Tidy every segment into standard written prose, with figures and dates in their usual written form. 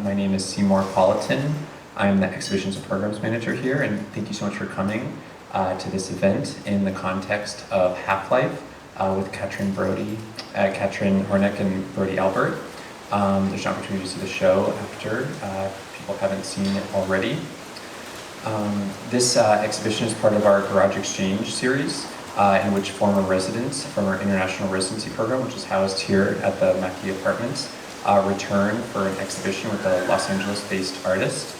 My name is Seymour Politan. I'm the Exhibitions and Programs Manager here, and thank you so much for coming to this event in the context of Half-Life with Katrin Hornek and Brody Albert. There's an opportunity to see the show after, if people haven't seen it already. This exhibition is part of our Garage Exchange series, in which former residents from our international residency program, which is housed here at the Mackey apartments, return for an exhibition with a Los Angeles-based artist.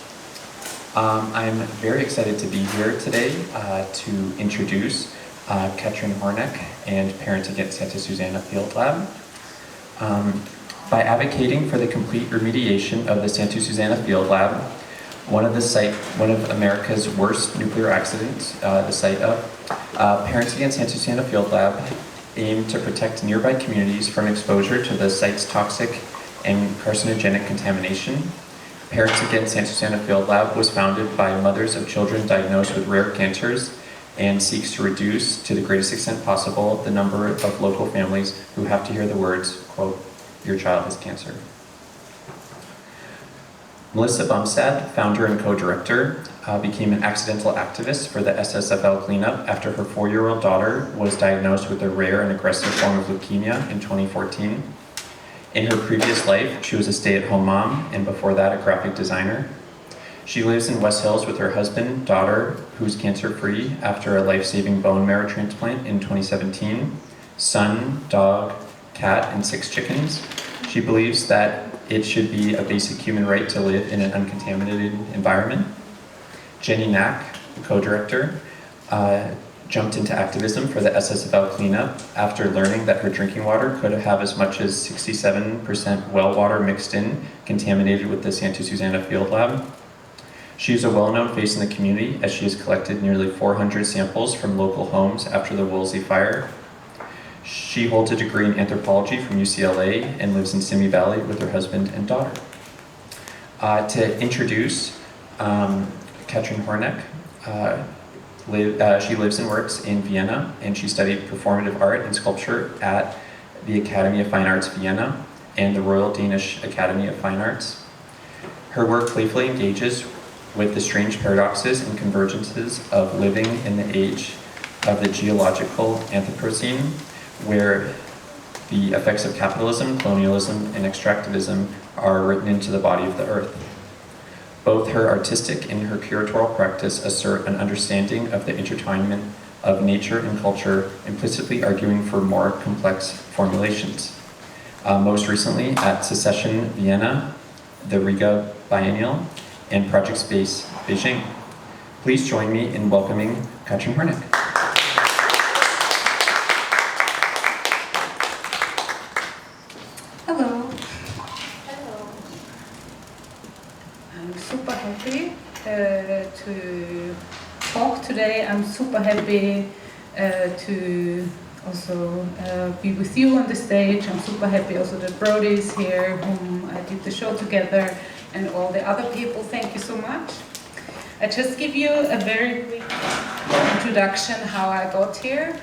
I'm very excited to be here today to introduce Katrin Hornek and Parents Against Santa Susana Field Lab. By advocating for the complete remediation of the Santa Susana Field Lab, one of America's worst nuclear accidents, the site of, Parents Against Santa Susana Field Lab aim to protect nearby communities from exposure to the site's toxic and carcinogenic contamination. Parents Against Santa Susana Field Lab was founded by mothers of children diagnosed with rare cancers and seeks to reduce, to the greatest extent possible, the number of local families who have to hear the words, quote, "Your child has cancer." Melissa Bumstad, founder and co-director, became an accidental activist for the SSFL cleanup after her 4-year-old daughter was diagnosed with a rare and aggressive form of leukemia in 2014. In her previous life, she was a stay-at-home mom, and before that, a graphic designer. She lives in West Hills with her husband, daughter, who's cancer-free after a life-saving bone marrow transplant in 2017, son, dog, cat, and 6 chickens. She believes that it should be a basic human right to live in an uncontaminated environment. Jenny Knack, the co-director, jumped into activism for the SSFL cleanup after learning that her drinking water could have as much as 67% well water mixed in, contaminated with the Santa Susana Field Lab. She is a well-known face in the community as she has collected nearly 400 samples from local homes after the Woolsey fire. She holds a degree in anthropology from UCLA and lives in Simi Valley with her husband and daughter. To introduce Katrin Hornek, she lives and works in Vienna, and she studied performative art and sculpture at the Academy of Fine Arts Vienna and the Royal Danish Academy of Fine Arts. Her work playfully engages with the strange paradoxes and convergences of living in the age of the geological Anthropocene, where the effects of capitalism, colonialism, and extractivism are written into the body of the earth. Both her artistic and her curatorial practice assert an understanding of the intertwinement of nature and culture, implicitly arguing for more complex formulations. Most recently at Secession Vienna, the Riga Biennial, and Project Space Beijing. Please join me in welcoming Katrin Hornek. Hello. Hello. I'm super happy to talk today. I'm super happy to also be with you on the stage. I'm super happy also that Brody is here, whom I did the show together, and all the other people. Thank you so much. I just give you a very quick introduction how I got here.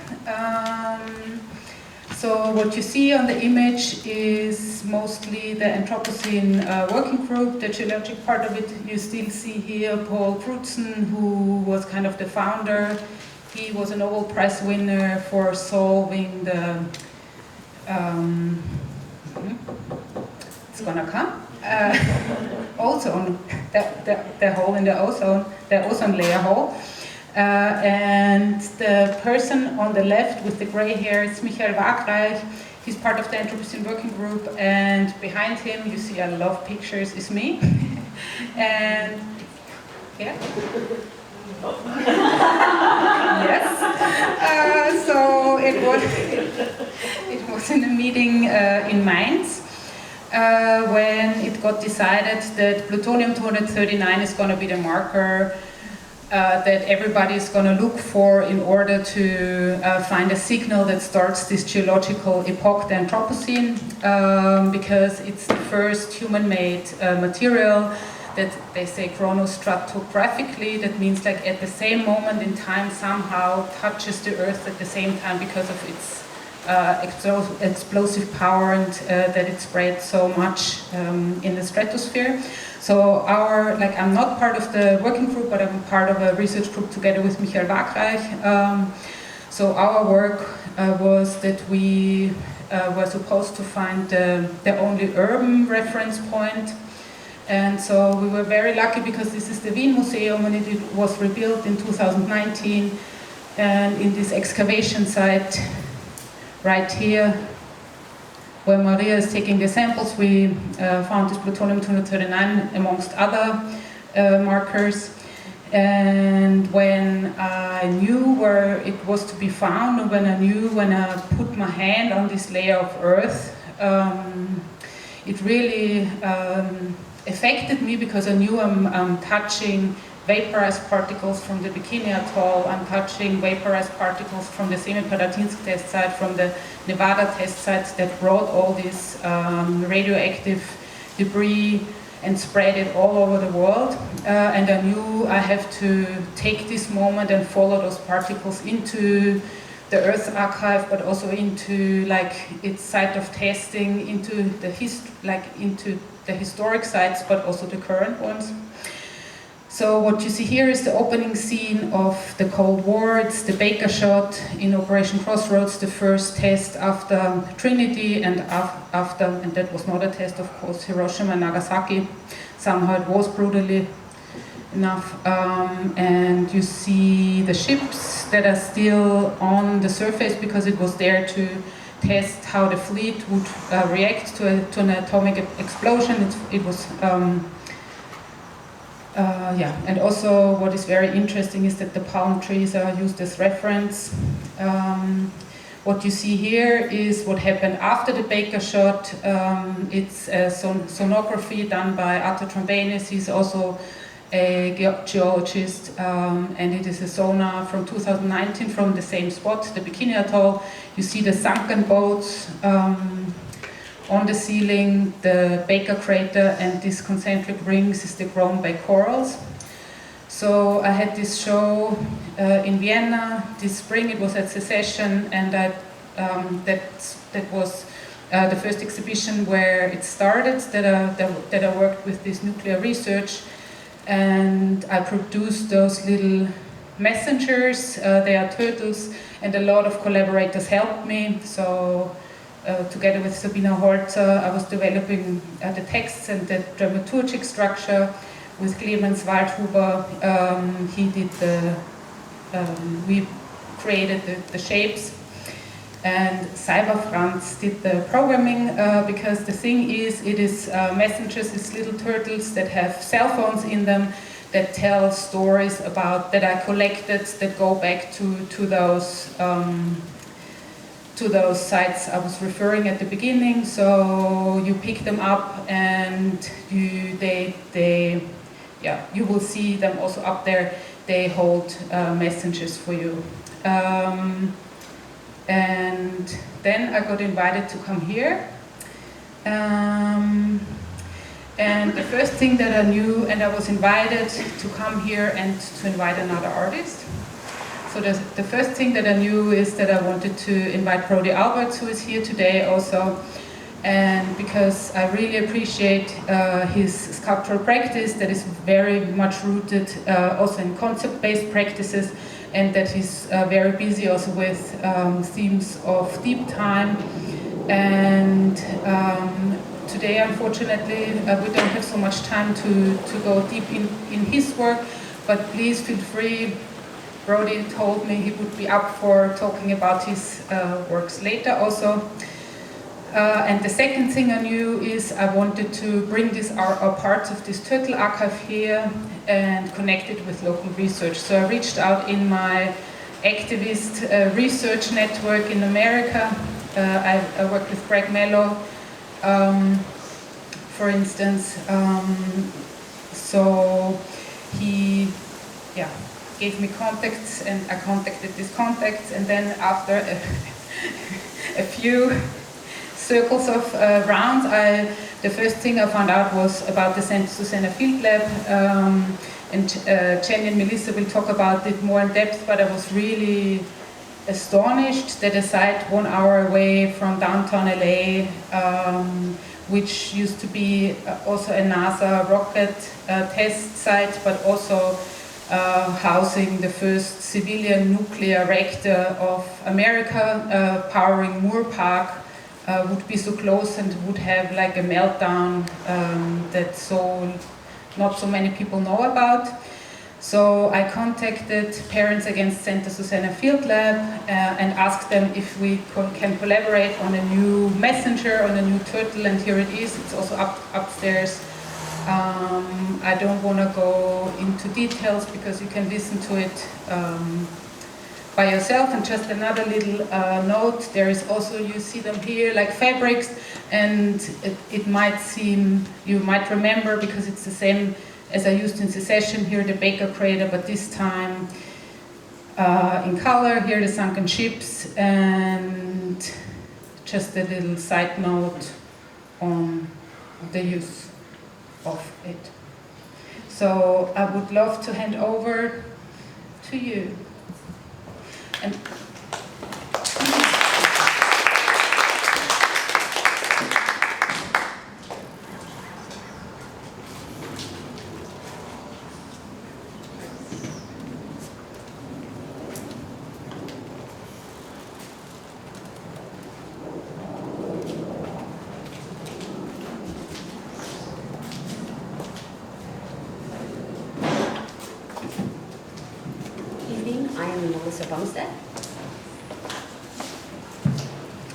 So what you see on the image is mostly the Anthropocene working group, the geologic part of it. You still see here Paul Crutzen, who was kind of the founder. He was a Nobel Prize winner for solving the, it's gonna come, ozone, the hole in the ozone layer hole. And the person on the left with the gray hair is Michael Wagreich. He's part of the Anthropocene working group, and behind him, you see I love pictures, is me. And yeah. Yes. So it was in a meeting in Mainz when it got decided that plutonium-239 is going to be the marker that everybody is going to look for in order to find a signal that starts this geological epoch, the Anthropocene, because it's the first human-made material that they say chronostratigraphically, that means like at the same moment in time somehow touches the Earth at the same time because of its explosive power and that it spread so much in the stratosphere. So I'm not part of the working group, but I'm part of a research group together with Michael Wagreich. So our work was that we were supposed to find the only urban reference point. And so we were very lucky because this is the Wien Museum and it was rebuilt in 2019. And in this excavation site right here, where Maria is taking the samples, we found this plutonium-239 amongst other markers. And when I knew where it was to be found, and when I put my hand on this layer of earth, it really affected me because I knew I'm touching vaporized particles from the Bikini Atoll, I'm touching vaporized particles from the Semipalatinsk test site, from the Nevada test sites that brought all this radioactive debris and spread it all over the world. And I knew I have to take this moment and follow those particles into the Earth archive, but also into its site of testing, into the historic sites, but also the current ones. So what you see here is the opening scene of the Cold War. It's the Baker shot in Operation Crossroads, the first test after Trinity and and that was not a test, of course, Hiroshima and Nagasaki. Somehow it was brutally enough. And you see the ships that are still on the surface because it was there to test how the fleet would react to an atomic explosion. It was and also what is very interesting is that the palm trees are used as reference. What you see here is what happened after the Baker shot. It's a sonography done by Arthur Trombanis. He's also a geologist, and it is a sonar from 2019 from the same spot, the Bikini Atoll. You see the sunken boats on the ceiling, the Baker crater, and these concentric rings is the grown by corals. So I had this show in Vienna this spring. It was at Secession, and that was the first exhibition where it started. That I worked with this nuclear research, and I produced those little messengers. They are turtles, and a lot of collaborators helped me. So. Together with Sabina Holzer, I was developing the texts and the dramaturgic structure. With Clemens Waldhuber, he did we created the shapes, and Cyber Franz did the programming, because the thing is, it is messengers, it's little turtles that have cell phones in them that tell stories about, that I collected, that go back to those sites I was referring at the beginning. So you pick them up and you will see them also up there. They hold messages for you. And then I got invited to come here. And the first thing that I knew, and I was invited to come here and to invite another artist. So the first thing that I knew is that I wanted to invite Brody Alberts, who is here today also, and because I really appreciate his sculptural practice that is very much rooted also in concept-based practices, and that he's very busy also with themes of deep time. And today, unfortunately, we don't have so much time to go deep in his work, but please feel free. Brody told me he would be up for talking about his works later also. And the second thing I knew is I wanted to bring these parts of this turtle archive here and connect it with local research. So I reached out in my activist research network in America. I worked with Greg Mello, for instance. So he, gave me contacts, and I contacted these contacts, and then after a few circles of rounds, the first thing I found out was about the Santa Susana Field Lab, and Jenny and Melissa will talk about it more in depth, but I was really astonished that a site 1 hour away from downtown LA, which used to be also a NASA rocket test site, but also housing the first civilian nuclear reactor of America, powering Moore Park, would be so close and would have like a meltdown that not so many people know about. So I contacted Parents Against Santa Susana Field Lab and asked them if we can collaborate on a new messenger, on a new turtle, and here it is. It's also upstairs. I don't want to go into details because you can listen to it by yourself. And just another little note, there is also, you see them here, like fabrics, and it might seem, you might remember because it's the same as I used in Secession, here the Baker crater, but this time in color, here the sunken ships, and just a little side note on the use of it. So I would love to hand over to you. And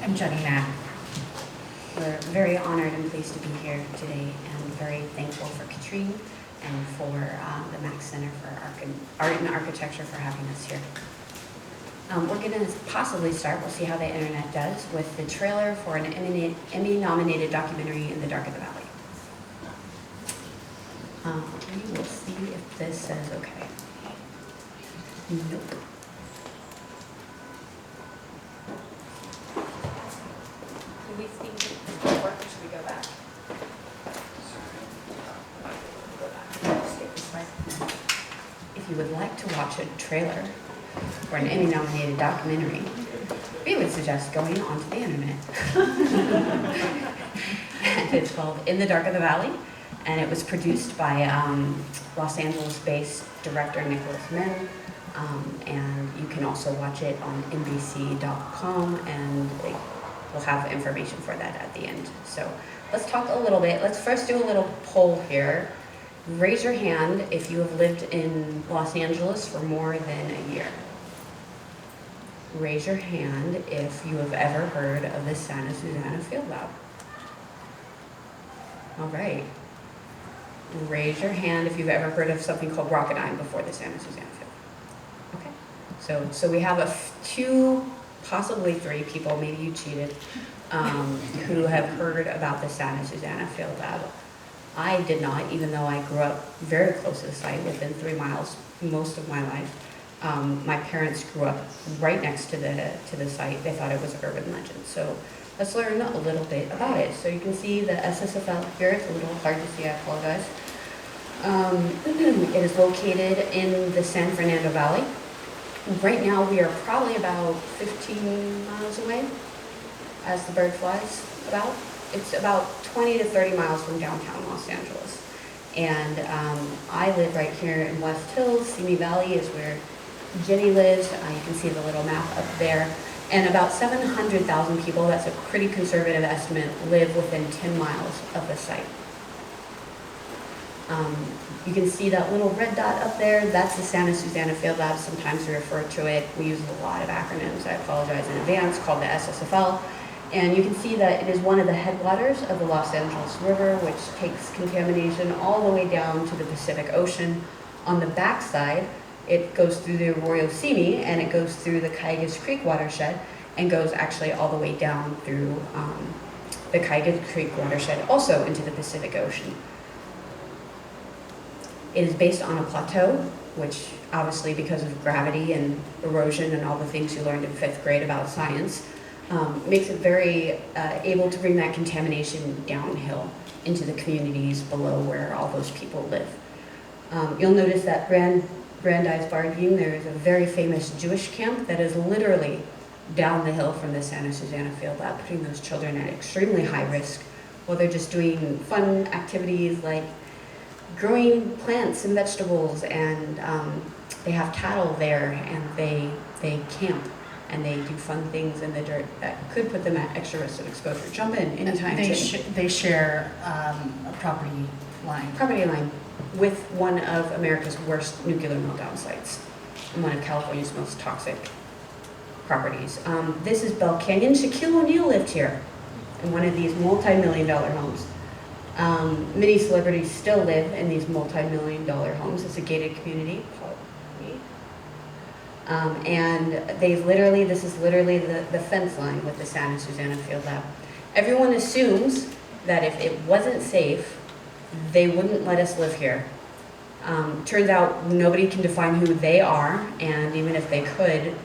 I'm Jenny Mack. We're very honored and pleased to be here today and very thankful for Katrin and for the MAK Center for Art and Architecture for having us here. We're going to possibly start, we'll see how the internet does, with the trailer for an Emmy-nominated documentary In the Dark of the Valley. We will see if this says okay. Nope. Do we think this will work, or should we go back? Go back. Skip this slide. If you would like to watch a trailer for an Emmy-nominated documentary, we would suggest going onto the internet. And it's called In the Dark of the Valley, and it was produced by Los Angeles-based director Nicholas Min. And you can also watch it on NBC.com, and we'll have information for that at the end. So let's talk a little bit. Let's first do a little poll here. Raise your hand if you have lived in Los Angeles for more than a year. Raise your hand if you have ever heard of the Santa Susana Field Lab. All right. Raise your hand if you've ever heard of something called Rocketdyne before the Santa Susana Field. Okay. So we have two, possibly three people, maybe you cheated, who have heard about the Santa Susana Field Lab. I did not, even though I grew up very close to the site, within 3 miles most of my life. My parents grew up right next to the site. They thought it was an urban legend. So let's learn a little bit about it. So you can see the SSFL here. It's a little hard to see, I apologize. It is located in the San Fernando Valley. Right now we are probably about 15 miles away as the bird flies about. It's about 20 to 30 miles from downtown Los Angeles. And I live right here in West Hills. Simi Valley is where Jenny lives. You can see the little map up there. And about 700,000 people, that's a pretty conservative estimate, live within 10 miles of the site. You can see that little red dot up there. That's the Santa Susana Field Lab. Sometimes we refer to it, we use a lot of acronyms, I apologize in advance, called the SSFL. And you can see that it is one of the headwaters of the Los Angeles River, which takes contamination all the way down to the Pacific Ocean. On the backside, it goes through the Arroyo Simi, and it goes through the Cayugas Creek watershed, and goes actually all the way down through the Cayugas Creek watershed, also into the Pacific Ocean. It is based on a plateau, which obviously because of gravity and erosion and all the things you learned in 5th grade about science, makes it very able to bring that contamination downhill into the communities below where all those people live. You'll notice that Brandeis Bardeen, there is a very famous Jewish camp that is literally down the hill from the Santa Susana Field Lab, putting those children at extremely high risk while they're just doing fun activities like growing plants and vegetables, and they have cattle there, and they camp and they do fun things in the dirt that could put them at extra risk of exposure. Jump in anytime. They share a property line. Property line with one of America's worst nuclear meltdown sites and one of California's most toxic properties. This is Bell Canyon. Shaquille O'Neal lived here in one of these multi-million-dollar homes. Many celebrities still live in these multi-million-dollar homes. It's a gated community. And this is literally the fence line with the Santa Susana Field Lab. Everyone assumes that if it wasn't safe, they wouldn't let us live here. Turns out nobody can define who they are, and even if they could,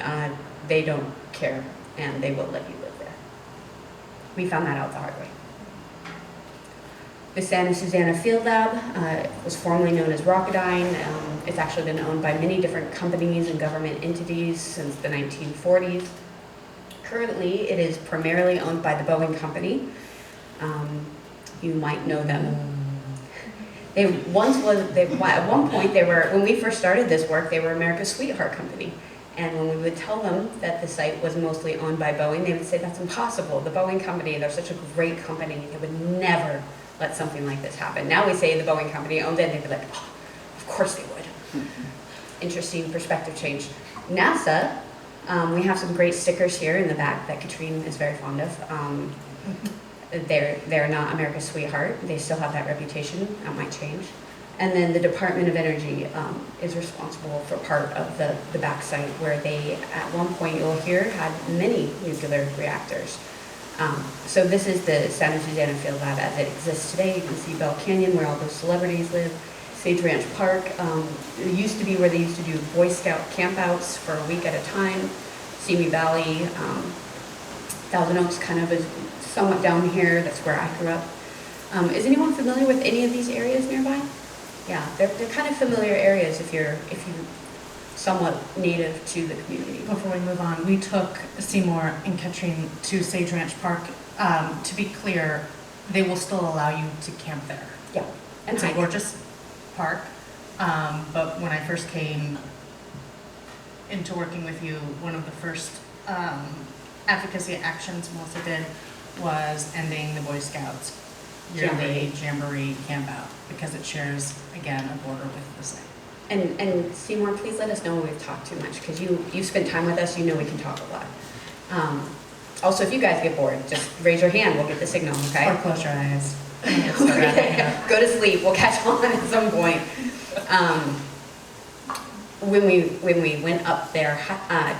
they don't care, and they will let you live there. We found that out the hard way. The Santa Susana Field Lab was formerly known as Rocketdyne. It's actually been owned by many different companies and government entities since the 1940s. Currently, it is primarily owned by the Boeing Company. You might know them. At one point, when we first started this work, they were America's sweetheart company. And when we would tell them that the site was mostly owned by Boeing, they would say, that's impossible. The Boeing Company, they're such a great company, they would never let something like this happen. Now we say the Boeing Company owns it, and they'd be like, oh, of course they would. Interesting perspective change. NASA, we have some great stickers here in the back that Katrin is very fond of. They're not America's sweetheart. They still have that reputation. That might change. And then the Department of Energy is responsible for part of the back site where they, at one point you'll hear, had many nuclear reactors. So this is the Santa Susana Field Lab as it exists today. You can see Bell Canyon where all those celebrities live. Sage Ranch Park, it used to be where they used to do Boy Scout campouts for a week at a time. Simi Valley, Thousand Oaks kind of is somewhat down here. That's where I grew up. Is anyone familiar with any of these areas nearby? Yeah, they're kind of familiar areas if you're somewhat native to the community. Before we move on, we took Seymour and Katrin to Sage Ranch Park. To be clear, they will still allow you to camp there. Yeah, and it's a gorgeous park. But when I first came into working with you, one of the first advocacy actions Melissa did was ending the Boy Scouts yearly jamboree campout because it shares, again, a border with the site. And Seymour, please let us know when we've talked too much, because you've spent time with us, you know we can talk a lot. Also, if you guys get bored, just raise your hand, we'll get the signal, okay? Or close your eyes. Okay. Go to sleep, we'll catch on at some point. When we went up there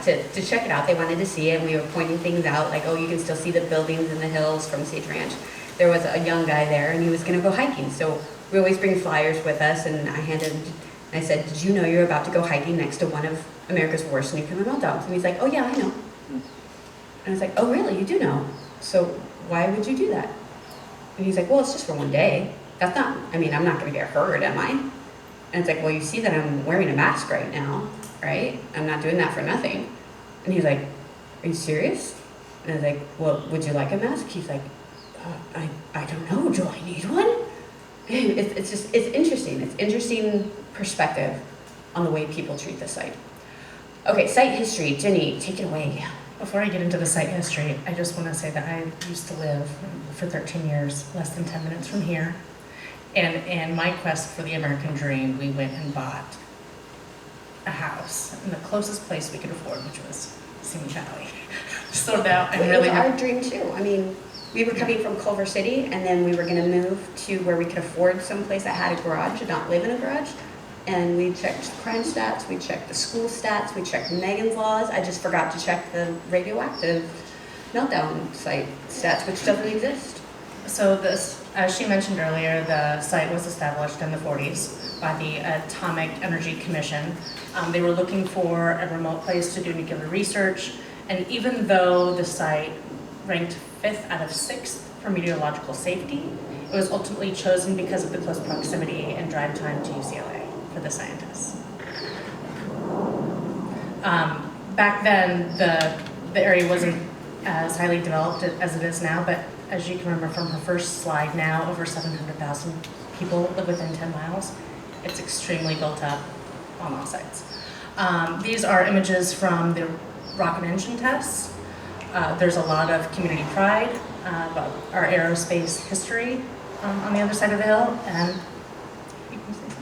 to check it out, they wanted to see it, and we were pointing things out, like, oh, you can still see the buildings in the hills from Sage Ranch. There was a young guy there, and he was going to go hiking, so we always bring flyers with us, and I said, did you know you're about to go hiking next to one of America's worst nuclear meltdowns? And he's like, oh yeah, I know. And I was like, oh really, you do know? So why would you do that? And he's like, well, it's just for one day. That's not, I'm not going to get hurt, am I? And it's like, well, you see that I'm wearing a mask right now, right? I'm not doing that for nothing. And he's like, are you serious? And I was like, well, would you like a mask? He's like, I don't know, do I need one? It's interesting. It's interesting perspective on the way people treat the site. Okay, site history. Jenny, take it away. Before I get into the site history, I just want to say that I used to live for 13 years, less than 10 minutes from here. And in my quest for the American dream, we went and bought a house in the closest place we could afford, which was Simi Valley. So now I'm really... It was our dream too. We were coming from Culver City, and then we were going to move to where we could afford some place that had a garage and not live in a garage. And we checked crime stats, we checked the school stats, we checked Megan's laws. I just forgot to check the radioactive meltdown site stats, which doesn't exist. So this, as she mentioned earlier, the site was established in the 40s by the Atomic Energy Commission. They were looking for a remote place to do nuclear research, and even though the site ranked 5th out of 6th for meteorological safety, it was ultimately chosen because of the close proximity and drive time to UCLA for the scientists. Back then, the area wasn't as highly developed as it is now, but as you can remember from her first slide, now over 700,000 people live within 10 miles. It's extremely built up on all sides. These are images from the rocket engine tests. There's a lot of community pride about our aerospace history on the other side of the hill,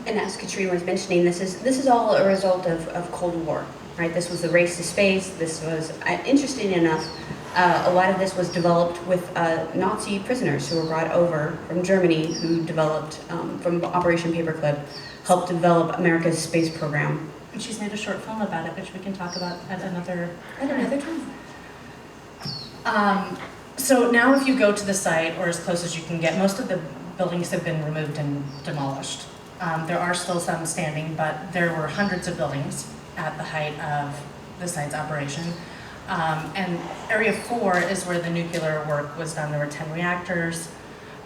And as Katrin was mentioning, this is all a result of Cold War, right? This was the race to space. This was, interesting enough, a lot of this was developed with Nazi prisoners who were brought over from Germany, who developed, from Operation Paperclip, helped develop America's space program. and she's made a short film about it, which we can talk about at another time. So now if you go to the site, or as close as you can get, most of the buildings have been removed and demolished. There are still some standing, but there were hundreds of buildings at the height of the site's operation. And Area 4 is where the nuclear work was done. There were 10 reactors.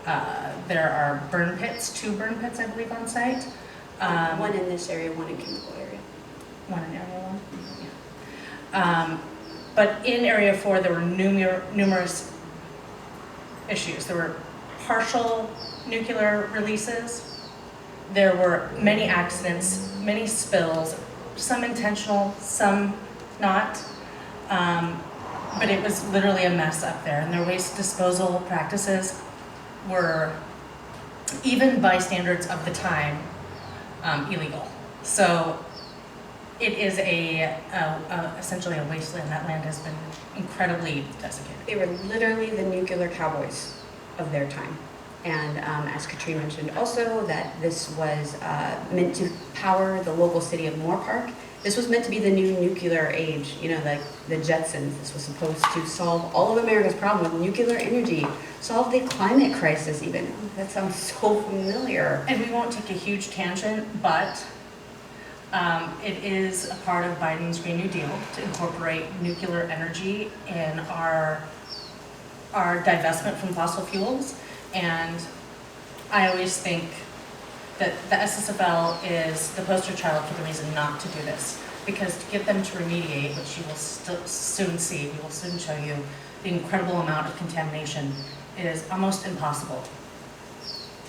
There are burn pits, 2 burn pits, I believe, on site. One in this area, one in chemical area. One in Area 1? Yeah. But in Area 4, there were numerous issues. There were partial nuclear releases. There were many accidents, many spills, some intentional, some not. But it was literally a mess up there, and their waste disposal practices were, even by standards of the time, illegal. So it is essentially a wasteland. That land has been incredibly desiccated. They were literally the nuclear cowboys of their time. And as Katrin mentioned also, that this was meant to power the local city of Moore Park. This was meant to be the new nuclear age, you know, like the Jetsons. This was supposed to solve all of America's problem with nuclear energy, solve the climate crisis even. That sounds so familiar. And we won't take a huge tangent, but it is a part of Biden's Green New Deal to incorporate nuclear energy in our divestment from fossil fuels. And I always think that the SSFL is the poster child for the reason not to do this. Because to get them to remediate, which you will soon see, we will soon show you the incredible amount of contamination, is almost impossible.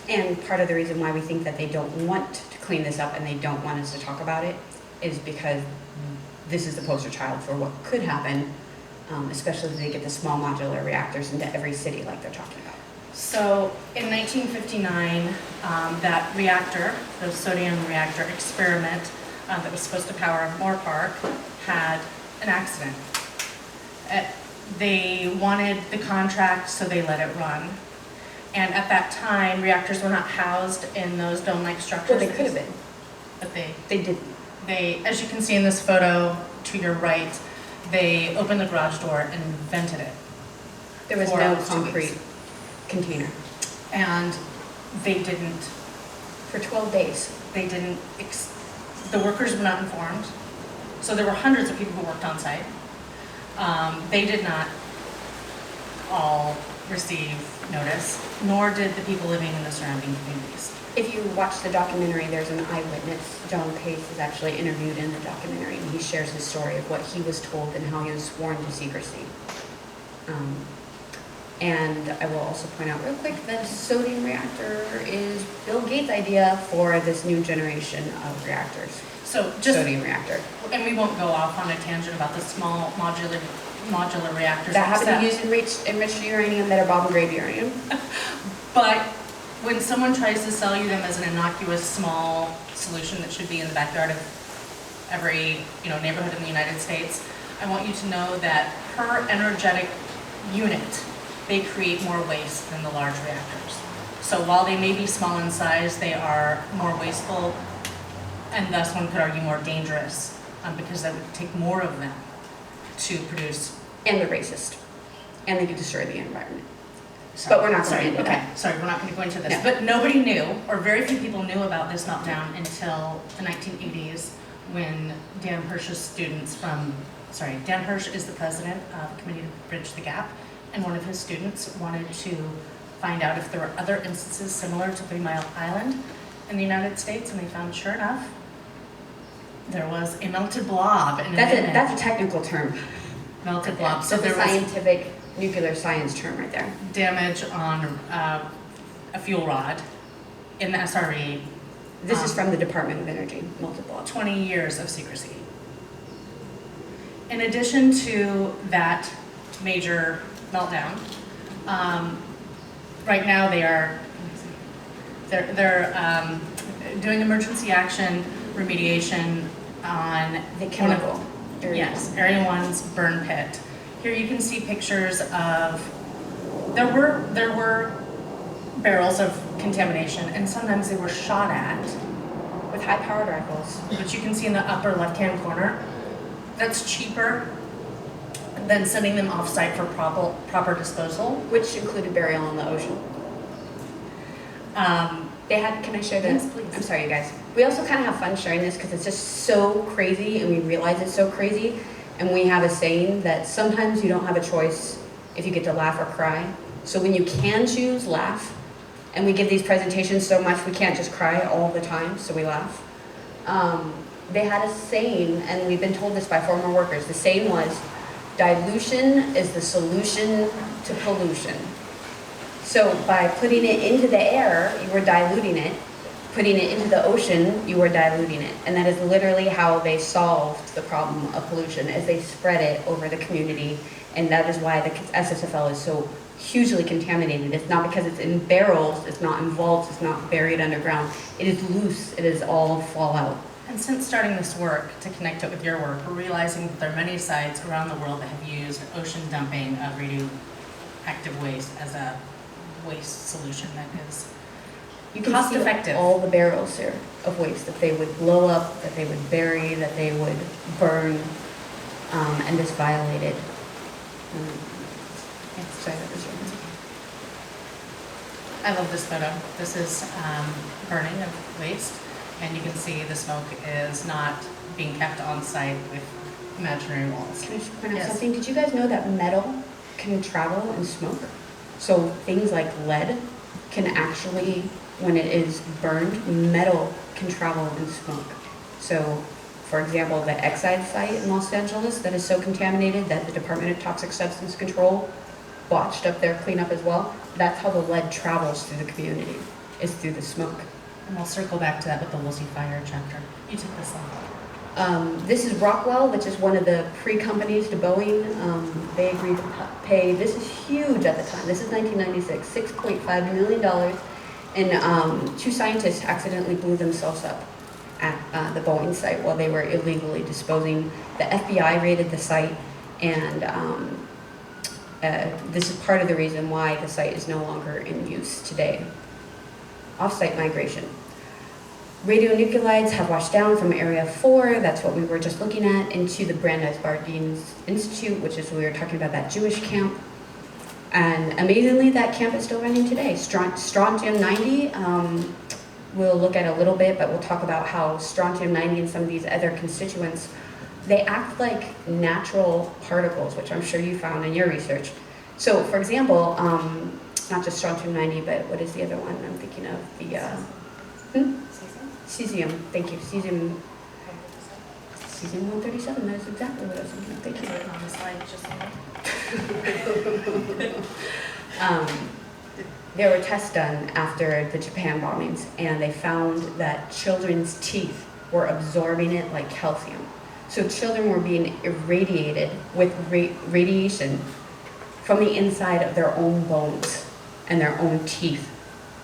And part of the reason why we think that they don't want to clean this up and they don't want us to talk about it is because this is the poster child for what could happen, especially if they get the small modular reactors into every city like they're talking about. So in 1959, that reactor, the sodium reactor experiment that was supposed to power Moore Park, had an accident. They wanted the contract, so they let it run. And at that time, reactors were not housed in those dome-like structures. Well, they could have been. But they didn't. They, as you can see in this photo to your right, they opened the garage door and vented it. There was no concrete container. And they didn't. For 12 days. They didn't, the workers were not informed. So there were hundreds of people who worked on site. They did not all receive notice, nor did the people living in the surrounding communities. If you watch the documentary, there's an eyewitness. John Pace is actually interviewed in the documentary, and he shares his story of what he was told and how he was sworn to secrecy. And I will also point out real quick that sodium reactor is Bill Gates' idea for this new generation of reactors. So just sodium reactor. And we won't go off on a tangent about the small modular reactors that happen to use enriched uranium that are bomb grade uranium. But when someone tries to sell you them as an innocuous small solution that should be in the backyard of every neighborhood in the United States, I want you to know that per energetic unit, they create more waste than the large reactors. So while they may be small in size, they are more wasteful, and thus one could argue more dangerous, because that would take more of them to produce. And they're racist. And they could destroy the environment. But we're not going to get into that. Sorry, we're not going to go into this. No. But nobody knew, or very few people knew about this meltdown until the 1980s, when Dan Hirsch's students Dan Hirsch is the president of the Committee to Bridge the Gap, and one of his students wanted to find out if there were other instances similar to 3 Mile Island in the United States, and they found, sure enough, there was a melted blob in an That's image. a technical term. Melted blob. So That's a there was scientific nuclear science term right there. damage on a fuel rod in the SRE. This is from the Department of Energy, melted blob. 20 years of secrecy. In addition to that major meltdown, right now they're doing emergency action remediation on The chemical. Yes, Area 1's burn pit. Here you can see pictures of, there were barrels of contamination, and sometimes they were shot at, With high-powered rifles. which you can see in the upper left-hand corner. That's cheaper than sending them off-site for proper disposal. Which included burial in the ocean. They had, can I share this? Yes, please. I'm sorry, you guys. We also kind of have fun sharing this because it's just so crazy and we realize it's so crazy. And we have a saying that sometimes you don't have a choice if you get to laugh or cry. So when you can choose, laugh. And we give these presentations so much we can't just cry all the time, so we laugh. They had a saying, and we've been told this by former workers. The saying was, dilution is the solution to pollution. So by putting it into the air, you were diluting it. Putting it into the ocean, you were diluting it. And that is literally how they solved the problem of pollution, as they spread it over the community. And that is why the SSFL is so hugely contaminated. It's not because it's in barrels, it's not in vaults, it's not buried underground. It is loose, it is all fallout. And since starting this work to connect it with your work, we're realizing that there are many sites around the world that have used ocean dumping of radioactive waste as a waste solution that is You can cost see effective. all the barrels here of waste that they would blow up, that they would bury, that they would burn, and just violated. Sorry, that was yours. I love this photo. This is burning of waste, and you can see the smoke is not being kept on site with imaginary walls. Can I just point out Yes. something? Did you guys know that metal can travel in smoke? So things like lead can actually, when it is burned, metal can travel in smoke. So, for example, the Exide site in Los Angeles that is so contaminated that the Department of Toxic Substance Control botched up their cleanup as well. That's how the lead travels through the community, is through the smoke. And we'll circle back to that with the Woolsey Fire chapter. You took this one. This is Rockwell, which is one of the pre-companies to Boeing. They agreed to pay, this is huge at the time, this is 1996, $6.5 million. And two scientists accidentally blew themselves up at the Boeing site while they were illegally disposing. The FBI raided the site, and this is part of the reason why the site is no longer in use today. Off-site migration. Radionuclides have washed down from Area 4, that's what we were just looking at, into the Brandeis Bardeen Institute, which is we were talking about that Jewish camp. And amazingly, that camp is still running today. Strontium-90, we'll look at a little bit, but we'll talk about how strontium-90 and some of these other constituents, they act like natural particles, which I'm sure you found in your research. So, for example, not just strontium-90, but what is the other one I'm thinking of? The cesium, thank you, cesium-137, that is exactly what I was thinking of, thank you. On the slide, just There were tests done after the Japan bombings, and they found that children's teeth were absorbing it like calcium. So children were being irradiated with radiation from the inside of their own bones and their own teeth.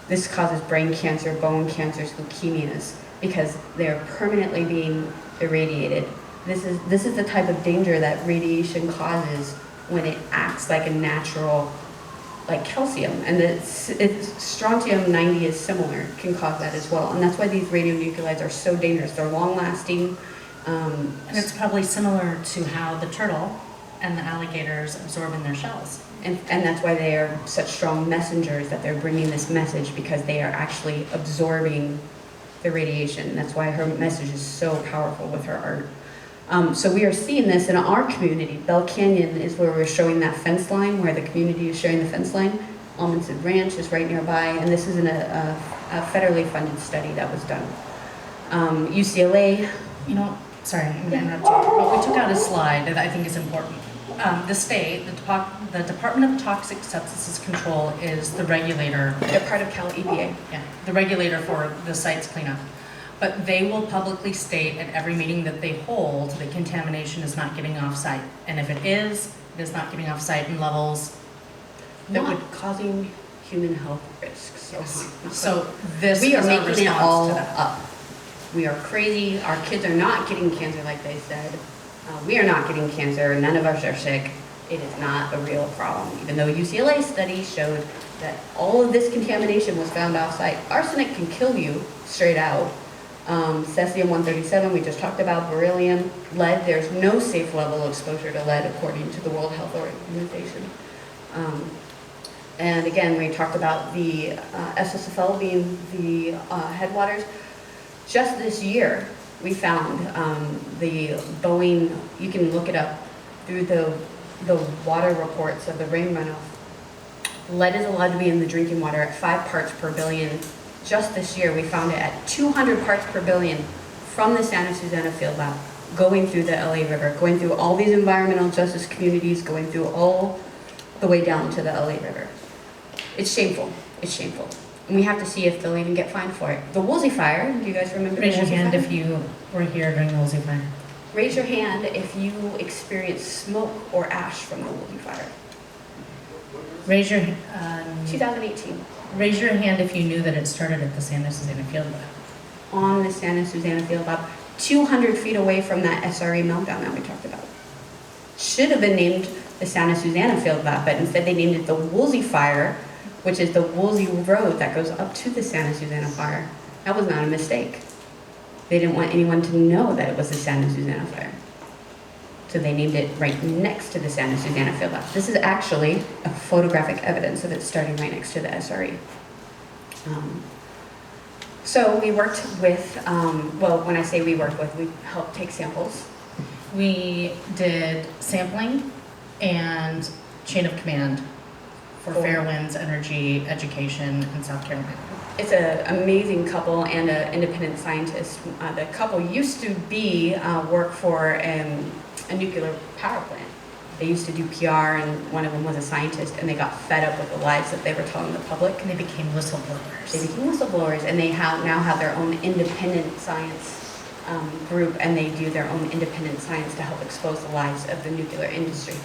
This causes brain cancer, bone cancers, leukemias, because they're permanently being irradiated. This is the type of danger that radiation causes when it acts like a natural, like calcium. And strontium-90 is similar, can cause that as well. And that's why these radionuclides are so dangerous. They're long-lasting. And it's probably similar to how the turtle and the alligators absorb in their shells. And that's why they are such strong messengers, that they're bringing this message, because they are actually absorbing the radiation. That's why her message is so powerful with her art. So we are seeing this in our community. Bell Canyon is where we're showing that fence line, where the community is showing the fence line. Almondson Ranch is right nearby, and this is in a federally funded study that was done. UCLA. You know, sorry, I'm going to interrupt you, but we took out a slide that I think is important. The state, the Department of Toxic Substances Control is the regulator. They're part of Cal EPA. Yeah, the regulator for the site's cleanup. But they will publicly state at every meeting that they hold that contamination is not getting off site. And if it is not getting off site in levels that would. Not causing human health risks. So this we are is our making it response all to that. up. We are crazy. Our kids are not getting cancer like they said. We are not getting cancer. None of us are sick. It is not a real problem. Even though UCLA study showed that all of this contamination was found off-site. Arsenic can kill you straight out. Cesium-137, we just talked about, beryllium, lead. There's no safe level of exposure to lead according to the World Health Organization. And again, we talked about the SSFL being the headwaters. Just this year, we found the Boeing, you can look it up through the water reports of the rain runoff. Lead is allowed to be in the drinking water at 5 parts per billion. Just this year, we found it at 200 parts per billion from the Santa Susana Field Lab, going through the LA River, going through all these environmental justice communities, going through all the way down to the LA River. It's shameful. It's shameful. And we have to see if they'll even get fined for it. The Woolsey fire, do you guys remember Raise the your Woolsey hand fire? if you were here during the Woolsey fire. Raise your hand if you experienced smoke or ash from the Woolsey fire. Raise your 2018. raise your hand if you knew that it started at the Santa Susana Field Lab. On the Santa Susana Field Lab, 200 feet away from that SRE meltdown that we talked about. Should have been named the Santa Susana Field Lab, but instead they named it the Woolsey Fire, which is the Woolsey Road that goes up to the Santa Susana Fire. That was not a mistake. They didn't want anyone to know that it was the Santa Susana Fire. So they named it right next to the Santa Susana Field Lab. This is actually a photographic evidence of it starting right next to the SRE. So we worked with, well, when I say we worked with, we helped take samples. We did sampling and chain of command for Cool. Fairwinds Energy Education in South Carolina. It's an amazing couple and an independent scientist. The couple used to be work for a nuclear power plant. They used to do PR, and one of them was a scientist, and they got fed up with the lies that they were telling the public. And they became whistleblowers. They became whistleblowers, and they now have their own independent science group, and they do their own independent science to help expose the lies of the nuclear industry.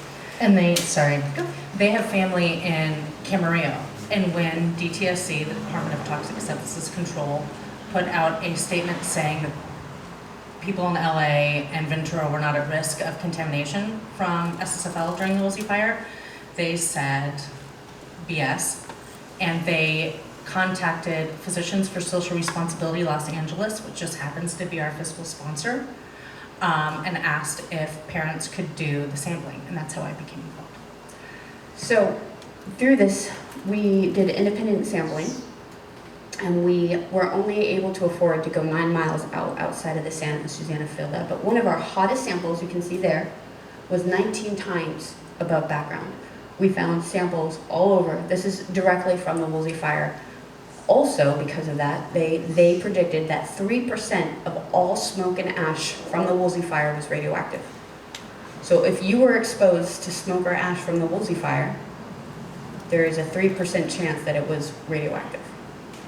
And they have family in Camarillo. And when DTSC, the Department of Toxic Substances Control, put out a statement saying that people in LA and Ventura were not at risk of contamination from SSFL during the Woolsey fire, they said BS, and they contacted Physicians for Social Responsibility Los Angeles, which just happens to be our fiscal sponsor, and asked if parents could do the sampling, and that's how I became involved. So through this, we did independent sampling, and we were only able to afford to go 9 miles outside of the Santa Susana Field Lab. But one of our hottest samples, you can see there, was 19 times above background. We found samples all over. This is directly from the Woolsey fire. Also, because of that, they predicted that 3% of all smoke and ash from the Woolsey fire was radioactive. So if you were exposed to smoke or ash from the Woolsey fire, there is a 3% chance that it was radioactive.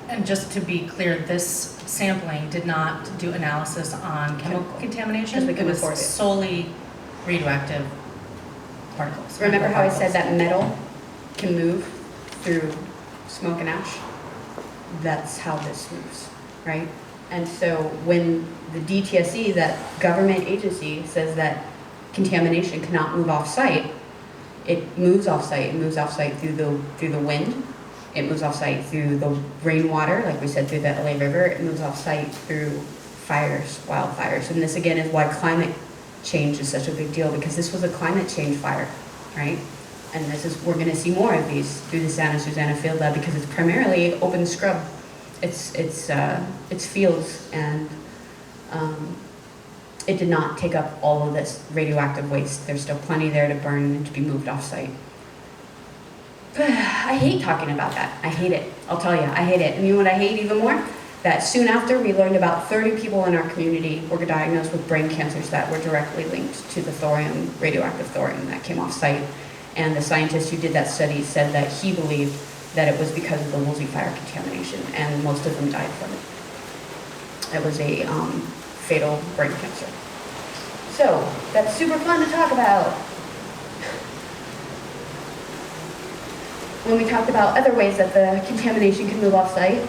And just to be clear, this sampling did not do analysis on chemical contamination. Because we It couldn't was afford it. solely radioactive particles. Remember how I Particles. said that metal can move through smoke and ash? That's how this moves, right? And so when the DTSC, that government agency, says that contamination cannot move off-site, it moves off-site. It moves off-site through the wind. It moves off-site through the rainwater, like we said, through the LA River. It moves off-site through fires, wildfires. And this, again, is why climate change is such a big deal, because this was a climate change fire, right? And we're going to see more of these through the Santa Susana Field Lab, because it's primarily open scrub. It's fields, and it did not take up all of this radioactive waste. There's still plenty there to burn and to be moved off-site. I hate talking about that. I hate it. I'll tell you, I hate it. And you know what I hate even more? that soon after we learned about 30 people in our community were diagnosed with brain cancers that were directly linked to the thorium, radioactive thorium that came off site. And the scientist who did that study said that he believed that it was because of the Woolsey fire contamination, and most of them died from it. It was a fatal brain cancer. So, that's super fun to talk about. When we talked about other ways that the contamination can move off-site,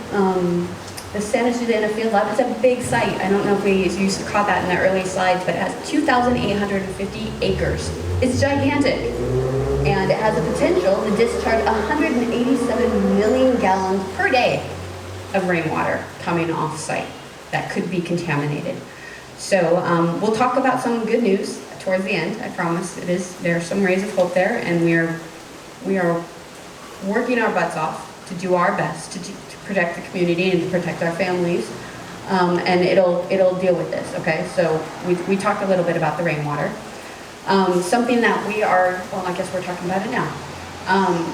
the Santa Susana Field Lab is a big site. I don't know if you caught that in the early slides, but it has 2,850 acres. It's gigantic. And it has the potential to discharge 187 million gallons per day of rainwater coming off-site that could be contaminated. So we'll talk about some good news towards the end. I promise there are some rays of hope there, and we are working our butts off to do our best to protect the community and to protect our families, and it'll deal with this. Okay, so we talked a little bit about the rainwater. Something that I guess we're talking about it now.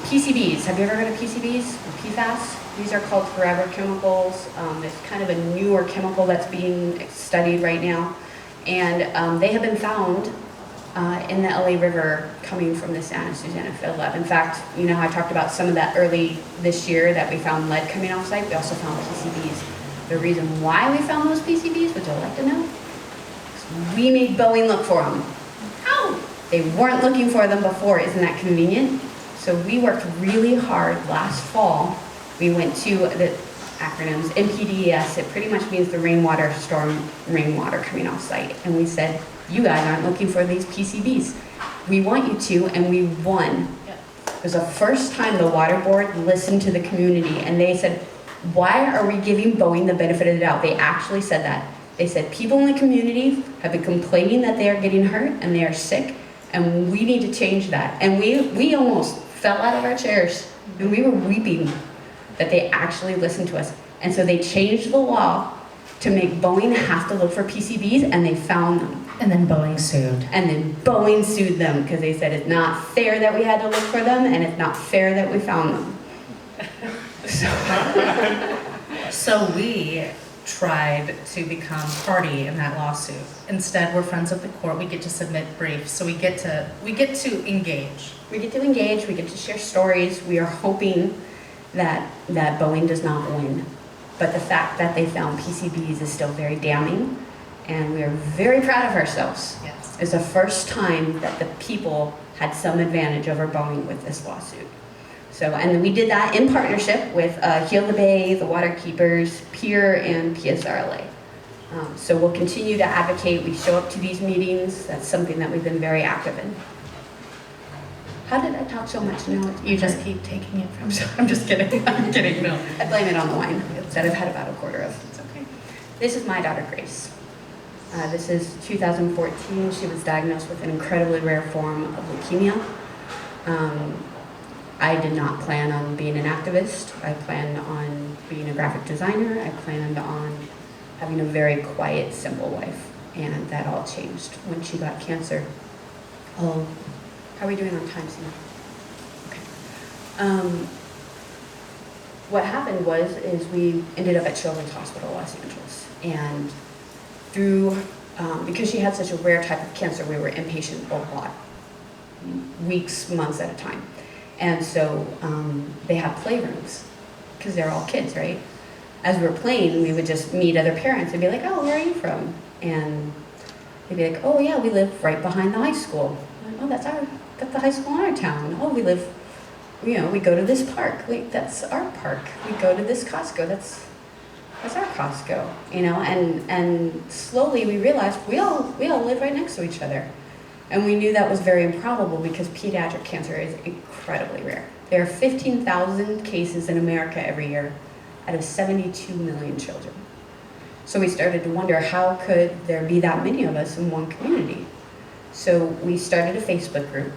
PCBs. Have you ever heard of PCBs or PFAS? These are called forever chemicals. It's kind of a newer chemical that's being studied right now, and they have been found in the LA River coming from the Santa Susana Field Lab. In fact, you know how I talked about some of that early this year that we found lead coming off site? We also found PCBs. The reason why we found those PCBs, would you like to know? We made Boeing look for them. How? They weren't looking for them before. Isn't that convenient? So we worked really hard last fall. We went to the acronyms, MPDES. It pretty much means the rainwater storm, rainwater coming off site. And we said, you guys aren't looking for these PCBs. We want you to, and we won. It was the first time the water board listened to the community, and they said, why are we giving Boeing the benefit of the doubt? They actually said that. They said, people in the community have been complaining that they are getting hurt and they are sick, and we need to change that. And we almost fell out of our chairs, and we were weeping that they actually listened to us. And so they changed the law to make Boeing have to look for PCBs, and they found them. And then Boeing sued. And then Boeing sued them because they said it's not fair that we had to look for them, and it's not fair that we found them. So we tried to become party in that lawsuit. Instead, we're friends of the court. We get to submit briefs, so we get to engage. We get to engage. We get to share stories. We are hoping that Boeing does not win, but the fact that they found PCBs is still very damning. And we are very proud of ourselves. Yes. It's the first time that the people had some advantage over Boeing with this lawsuit. So, and we did that in partnership with Heal the Bay, the Waterkeepers, PEER, and PSRLA. So we'll continue to advocate. We show up to these meetings. That's something that we've been very active in. How did I talk so much? No, You just keep taking it from. I'm just kidding. I'm kidding. No. I blame it on the wine that I've had about a quarter of. It's okay. This is my daughter, Grace. This is 2014. She was diagnosed with an incredibly rare form of leukemia. I did not plan on being an activist. I planned on being a graphic designer. I planned on having a very quiet, simple life. And that all changed when she got cancer. Oh, how are we doing on time, Sina? Okay. What happened is we ended up at Children's Hospital, Los Angeles. And because she had such a rare type of cancer, we were inpatient a lot, weeks, months at a time. And so they have playrooms, because they're all kids, right? As we were playing, we would just meet other parents and be like, oh, where are you from? And they'd be like, oh yeah, we live right behind the high school. Like, oh, that's the high school in our town. Oh, we live, we go to this park. That's our park. We go to this Costco. That's our Costco, and slowly we realized we all live right next to each other. And we knew that was very improbable because pediatric cancer is incredibly rare. There are 15,000 cases in America every year out of 72 million children. So we started to wonder, how could there be that many of us in one community? So we started a Facebook group,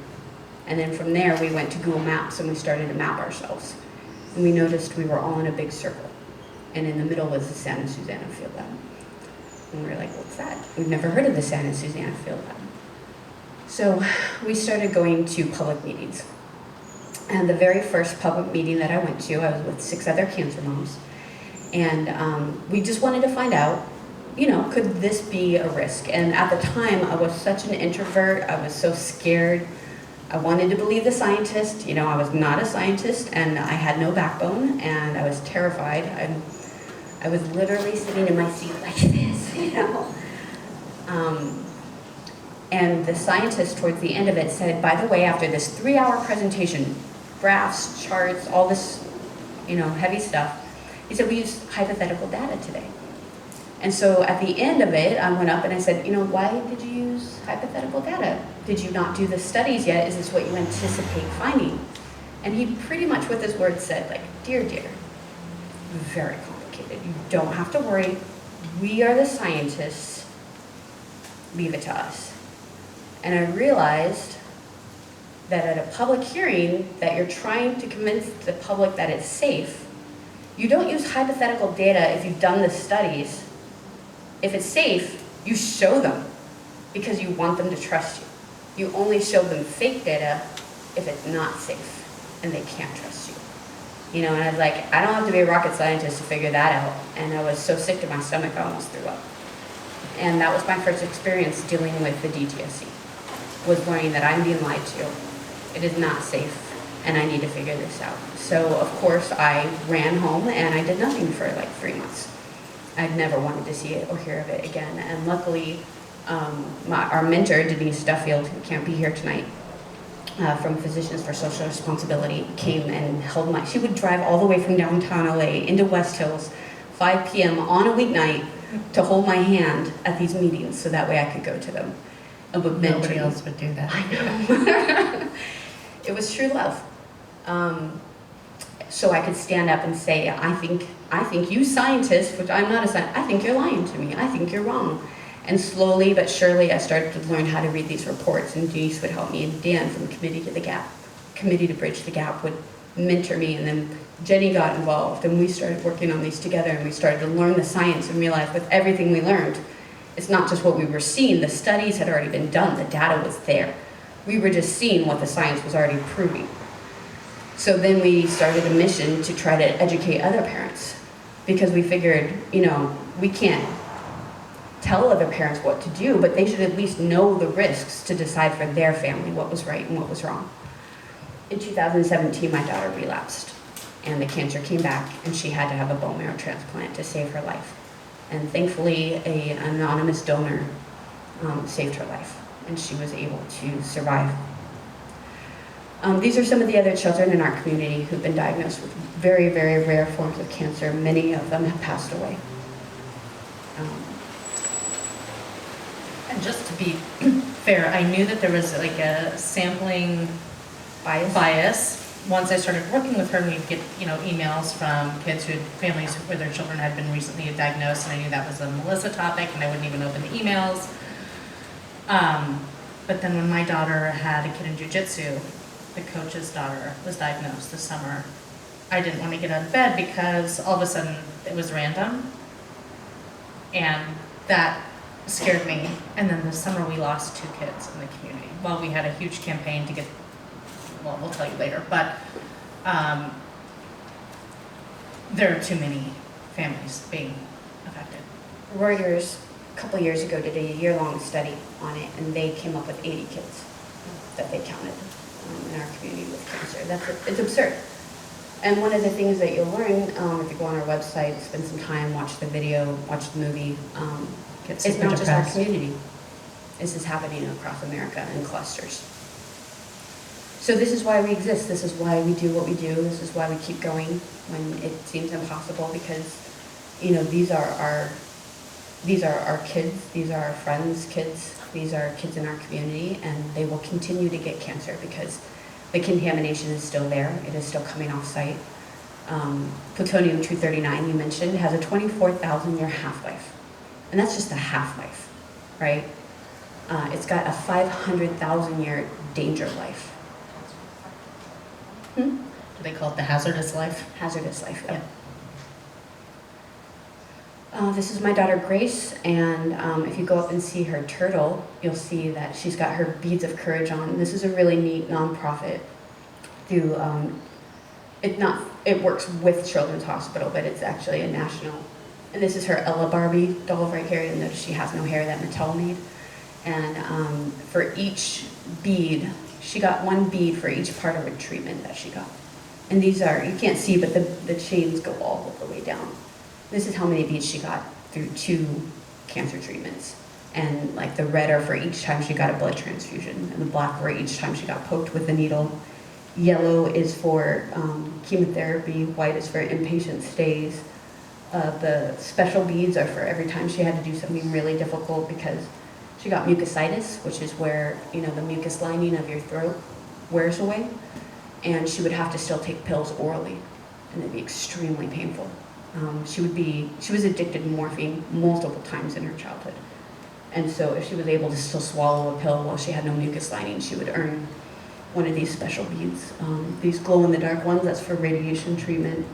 and then from there we went to Google Maps and we started to map ourselves. And we noticed we were all in a big circle. And in the middle was the Santa Susana Field Lab. And we were like, what's that? We've never heard of the Santa Susana Field Lab. So we started going to public meetings. And the very first public meeting that I went to, I was with 6 other cancer moms. And we just wanted to find out, could this be a risk? And at the time, I was such an introvert. I was so scared. I wanted to believe the scientist. I was not a scientist, and I had no backbone, and I was terrified. I was literally sitting in my seat like this, And the scientist towards the end of it said, by the way, after this 3-hour presentation, graphs, charts, all this, heavy stuff, he said, we used hypothetical data today. And so at the end of it, I went up and I said, why did you use hypothetical data? Did you not do the studies yet? Is this what you anticipate finding? And he pretty much with his words said, like, dear, very complicated. You don't have to worry. We are the scientists. Leave it to us. And I realized that at a public hearing that you're trying to convince the public that it's safe, you don't use hypothetical data if you've done the studies. If it's safe, you show them because you want them to trust you. You only show them fake data if it's not safe and they can't trust you. And I was like, I don't have to be a rocket scientist to figure that out. And I was so sick to my stomach, I almost threw up. And that was my first experience dealing with the DTSC, was learning that I'm being lied to. It is not safe, and I need to figure this out. So, of course, I ran home, and I did nothing for like 3 months. I'd never wanted to see it or hear of it again. And luckily, our mentor, Denise Duffield, who can't be here tonight, from Physicians for Social Responsibility, came and held she would drive all the way from downtown LA into West Hills, 5 p.m. on a weeknight, to hold my hand at these meetings so that way I could go to them. Nobody else would do that. I know. It was true love. So I could stand up and say, I think you scientists, which I'm not a scientist, I think you're lying to me. I think you're wrong. And slowly but surely, I started to learn how to read these reports, and Denise would help me, and Dan from Committee to Bridge the Gap would mentor me, and then Jenny got involved, and we started working on these together, and we started to learn the science and realize with everything we learned, it's not just what we were seeing. The studies had already been done. The data was there. We were just seeing what the science was already proving. So then we started a mission to try to educate other parents, because we figured, we can't tell other parents what to do, but they should at least know the risks to decide for their family what was right and what was wrong. In 2017, my daughter relapsed, and the cancer came back, and she had to have a bone marrow transplant to save her life. And thankfully, an anonymous donor saved her life, and she was able to survive. These are some of the other children in our community who've been diagnosed with very, very rare forms of cancer. Many of them have passed away. And just to be fair, I knew that there was like a sampling bias. Once I started working with her, we'd get emails from kids families where their children had been recently diagnosed, and I knew that was a Melissa topic, and I wouldn't even open the emails. But then when my daughter had a kid in jiu-jitsu, the coach's daughter was diagnosed this summer, I didn't want to get out of bed because all of a sudden it was random, and that scared me. And then this summer we lost 2 kids in the community. Well, we had a huge campaign to get, well, we'll tell you later, but there are too many families being affected. Reuters, a couple years ago, did a year-long study on it, and they came up with 80 kids that they counted in our community with cancer. It's absurd. And one of the things that you'll learn if you go on our website, spend some time, watch the video, watch the movie, it's not just our community. This is happening across America in clusters. So this is why we exist. This is why we do what we do. This is why we keep going when it seems impossible, because these are our kids, these are our friends' kids, these are kids in our community, and they will continue to get cancer because the contamination is still there. It is still coming off site. Plutonium-239, you mentioned, has a 24,000-year half-life. And that's just a half-life, right? It's got a 500,000-year danger life. Do they call it the hazardous life? Hazardous life, yeah. This is my daughter Grace, and if you go up and see her turtle, you'll see that she's got her beads of courage on. This is a really neat nonprofit through it works with Children's Hospital, but it's actually a national. And this is her Ella Barbie doll right here. You'll notice she has no hair that Mattel made. And for each bead, she got one bead for each part of her treatment that she got. And these are, you can't see, but the chains go all the way down. This is how many beads she got through 2 cancer treatments. And like the red are for each time she got a blood transfusion, and the black were each time she got poked with a needle. Yellow is for chemotherapy, white is for inpatient stays. The special beads are for every time she had to do something really difficult because she got mucositis, which is where, you know, the mucus lining of your throat wears away. And she would have to still take pills orally, and it'd be extremely painful. She was addicted to morphine multiple times in her childhood. And so if she was able to still swallow a pill while she had no mucus lining, she would earn one of these special beads. These glow-in-the-dark ones, that's for radiation treatment.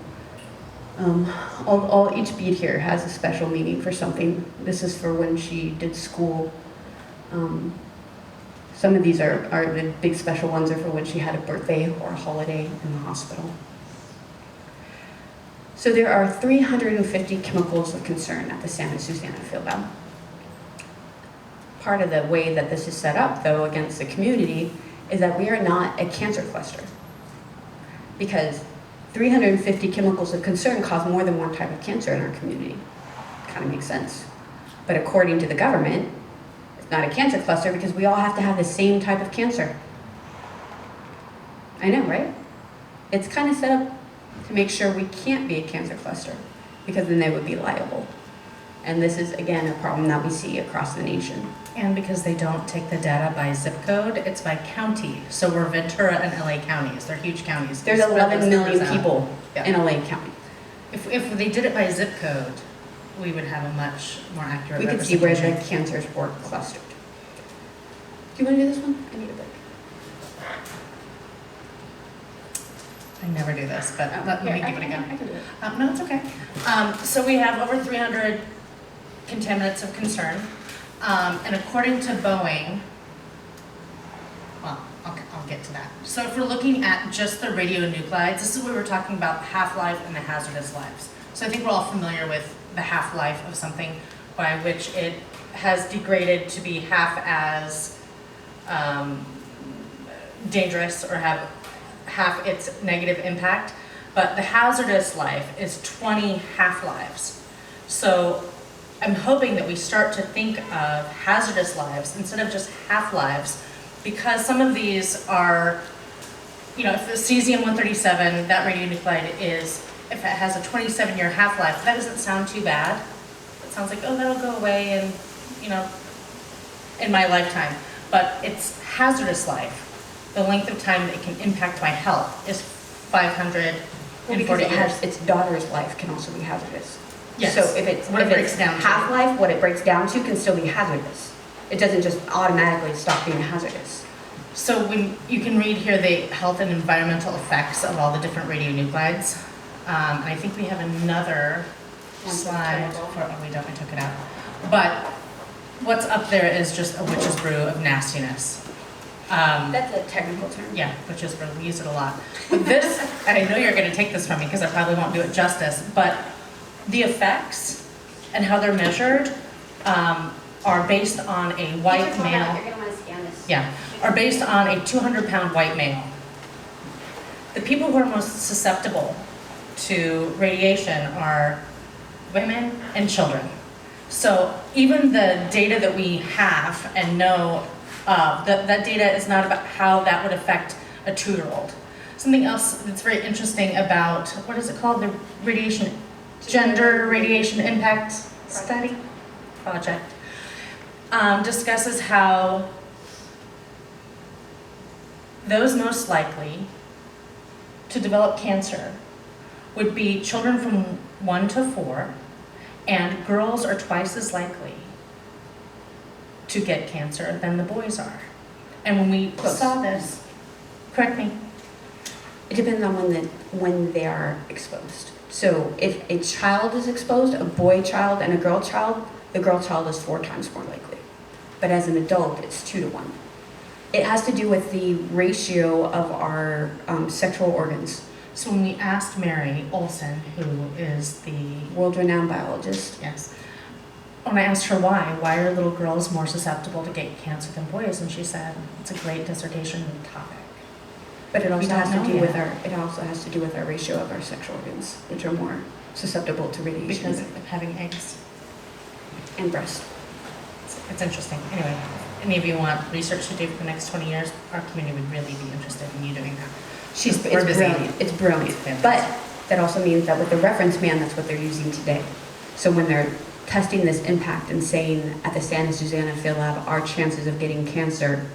Each bead here has a special meaning for something. This is for when she did school. Some of these are the big special ones are for when she had a birthday or a holiday in the hospital. So there are 350 chemicals of concern at the Santa Susana Field Lab. Part of the way that this is set up, though, against the community is that we are not a cancer cluster, because 350 chemicals of concern cause more than one type of cancer in our community. Kind of makes sense. But according to the government, it's not a cancer cluster because we all have to have the same type of cancer. I know, right? It's kind of set up to make sure we can't be a cancer cluster, because then they would be liable. And this is, again, a problem that we see across the nation. And because they don't take the data by zip code, it's by county. So we're Ventura and LA counties. They're huge counties. There's They spread 11 those million numbers out. people Yeah. in LA County. If they did it by zip code, we would have a much more accurate We could see where representation. the cancers were clustered. Do you want to do this one? I need a break. I never do this, but let me give it a go. I can do it. No, it's okay. So we have over 300 contaminants of concern. And according to Boeing, well, I'll get to that. So if we're looking at just the radionuclides, this is where we're talking about the half-life and the hazardous lives. So I think we're all familiar with the half-life of something, by which it has degraded to be half as dangerous or have half its negative impact. But the hazardous life is 20 half-lives. So I'm hoping that we start to think of hazardous lives instead of just half-lives, because some of these are, you know, if the cesium-137, that radionuclide is, if it has a 27-year half-life, that doesn't sound too bad. It sounds like, oh, that'll go away in, you know, in my lifetime. But it's hazardous life. The length of time that it can impact my health is 540 Because it years. has, its daughter's life can also be hazardous. Yes. So if it's half-life, what it breaks down to can still be hazardous. It doesn't just automatically stop being hazardous. So when you can read here the health and environmental effects of all the different radionuclides. And I think we have another slide. We don't, I took it out. But what's up there is just a witch's brew of nastiness. That's a technical term. Yeah, witch's brew, we use it a lot. But this, and I know you're gonna take this from me because I probably won't do it justice, but the effects and how they're measured are based on a white male. You're gonna want to scan this. Yeah, are based on a 200-pound white male. The people who are most susceptible to radiation are women and children. So even the data that we have and know, that data is not about how that would affect a 2-year-old. Something else that's very interesting about, what is it called? The Gender Radiation Impact Study Project. Discusses how those most likely to develop cancer would be children from 1 to 4, and girls are twice as likely to get cancer than the boys are. And when we saw this, correct me. It depends on when they are exposed. So if a child is exposed, a boy child and a girl child, the girl child is 4 times more likely. But as an adult, it's 2 to 1. It has to do with the ratio of our sexual organs. So when we asked Mary Olson, who is the, World-renowned biologist. yes, when I asked her why are little girls more susceptible to get cancer than boys, and she said, it's a great dissertation topic. But it We also don't has to know do yet. with our ratio of our sex organs, which are more susceptible to radiation Because of having eggs. and breast. It's interesting. Anyway, if any of you want research to do for the next 20 years, our community would really be interested in you doing that. It's We're busy. brilliant. It's brilliant. It's fantastic. But that also means that with the reference man, that's what they're using today. So when they're testing this impact and saying at the Santa Susana Field Lab, our chances of getting cancer,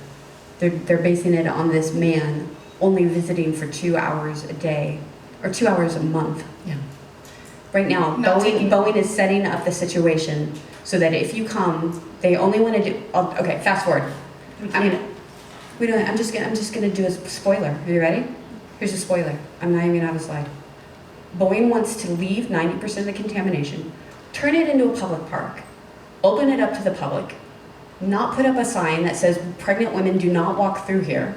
they're basing it on this man only visiting for 2 hours a day or 2 hours a month. Yeah. Right now, Not taking- Boeing is setting up the situation so that if you come, they only want to do. Okay, fast forward. I'm just gonna do a spoiler. Are you ready? Here's a spoiler. I'm not even gonna have a slide. Boeing wants to leave 90% of the contamination, turn it into a public park, open it up to the public, not put up a sign that says pregnant women do not walk through here.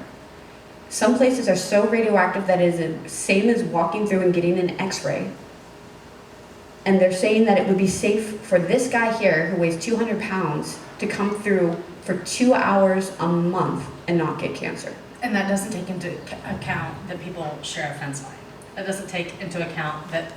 Some places are so radioactive that it is the same as walking through and getting an x-ray. And they're saying that it would be safe for this guy here who weighs 200 pounds to come through for 2 hours a month and not get cancer. And that doesn't take into account that people share a fence line. That doesn't take into account that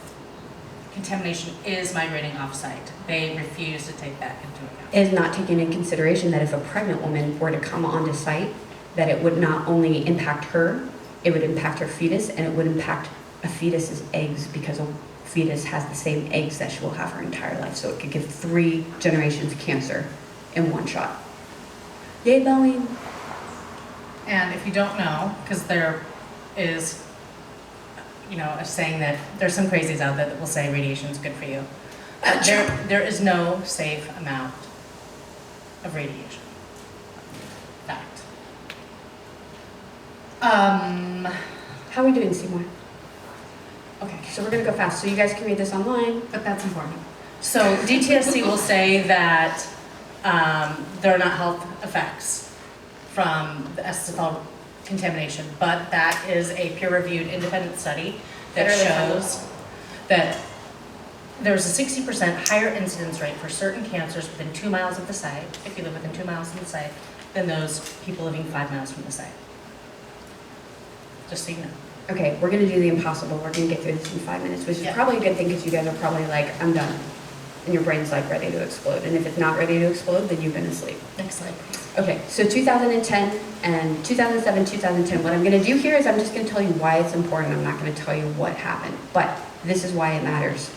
contamination is migrating off-site. They refuse to take that into account. Is not taking in consideration that if a pregnant woman were to come onto site, that it would not only impact her, it would impact her fetus, and it would impact a fetus's eggs, because a fetus has the same eggs that she will have her entire life. So it could give 3 generations of cancer in one shot. Yay, Boeing. And if you don't know, because there is, a saying that there's some crazies out there that will say radiation is good for you. There is no safe amount of radiation. Fact. How are we doing, Seymour? Okay, so we're gonna go fast. So you guys can read this online. But that's important. So DTSC will say that there are not health effects from the SSFL contamination, but that is a peer-reviewed independent study that shows that there's a 60% higher incidence rate for certain cancers within 2 miles of the site, if you live within 2 miles of the site, than those people living 5 miles from the site. Just so you know. Okay, we're gonna do the impossible. We're gonna get through this in 5 minutes, which is Yeah. probably a good thing, because you guys are probably like, I'm done. And your brain's like ready to explode. And if it's not ready to explode, then you've been asleep. Next slide, please. Okay, so 2010 and 2007, 2010. What I'm gonna do here is I'm just gonna tell you why it's important. I'm not gonna tell you what happened, but this is why it matters,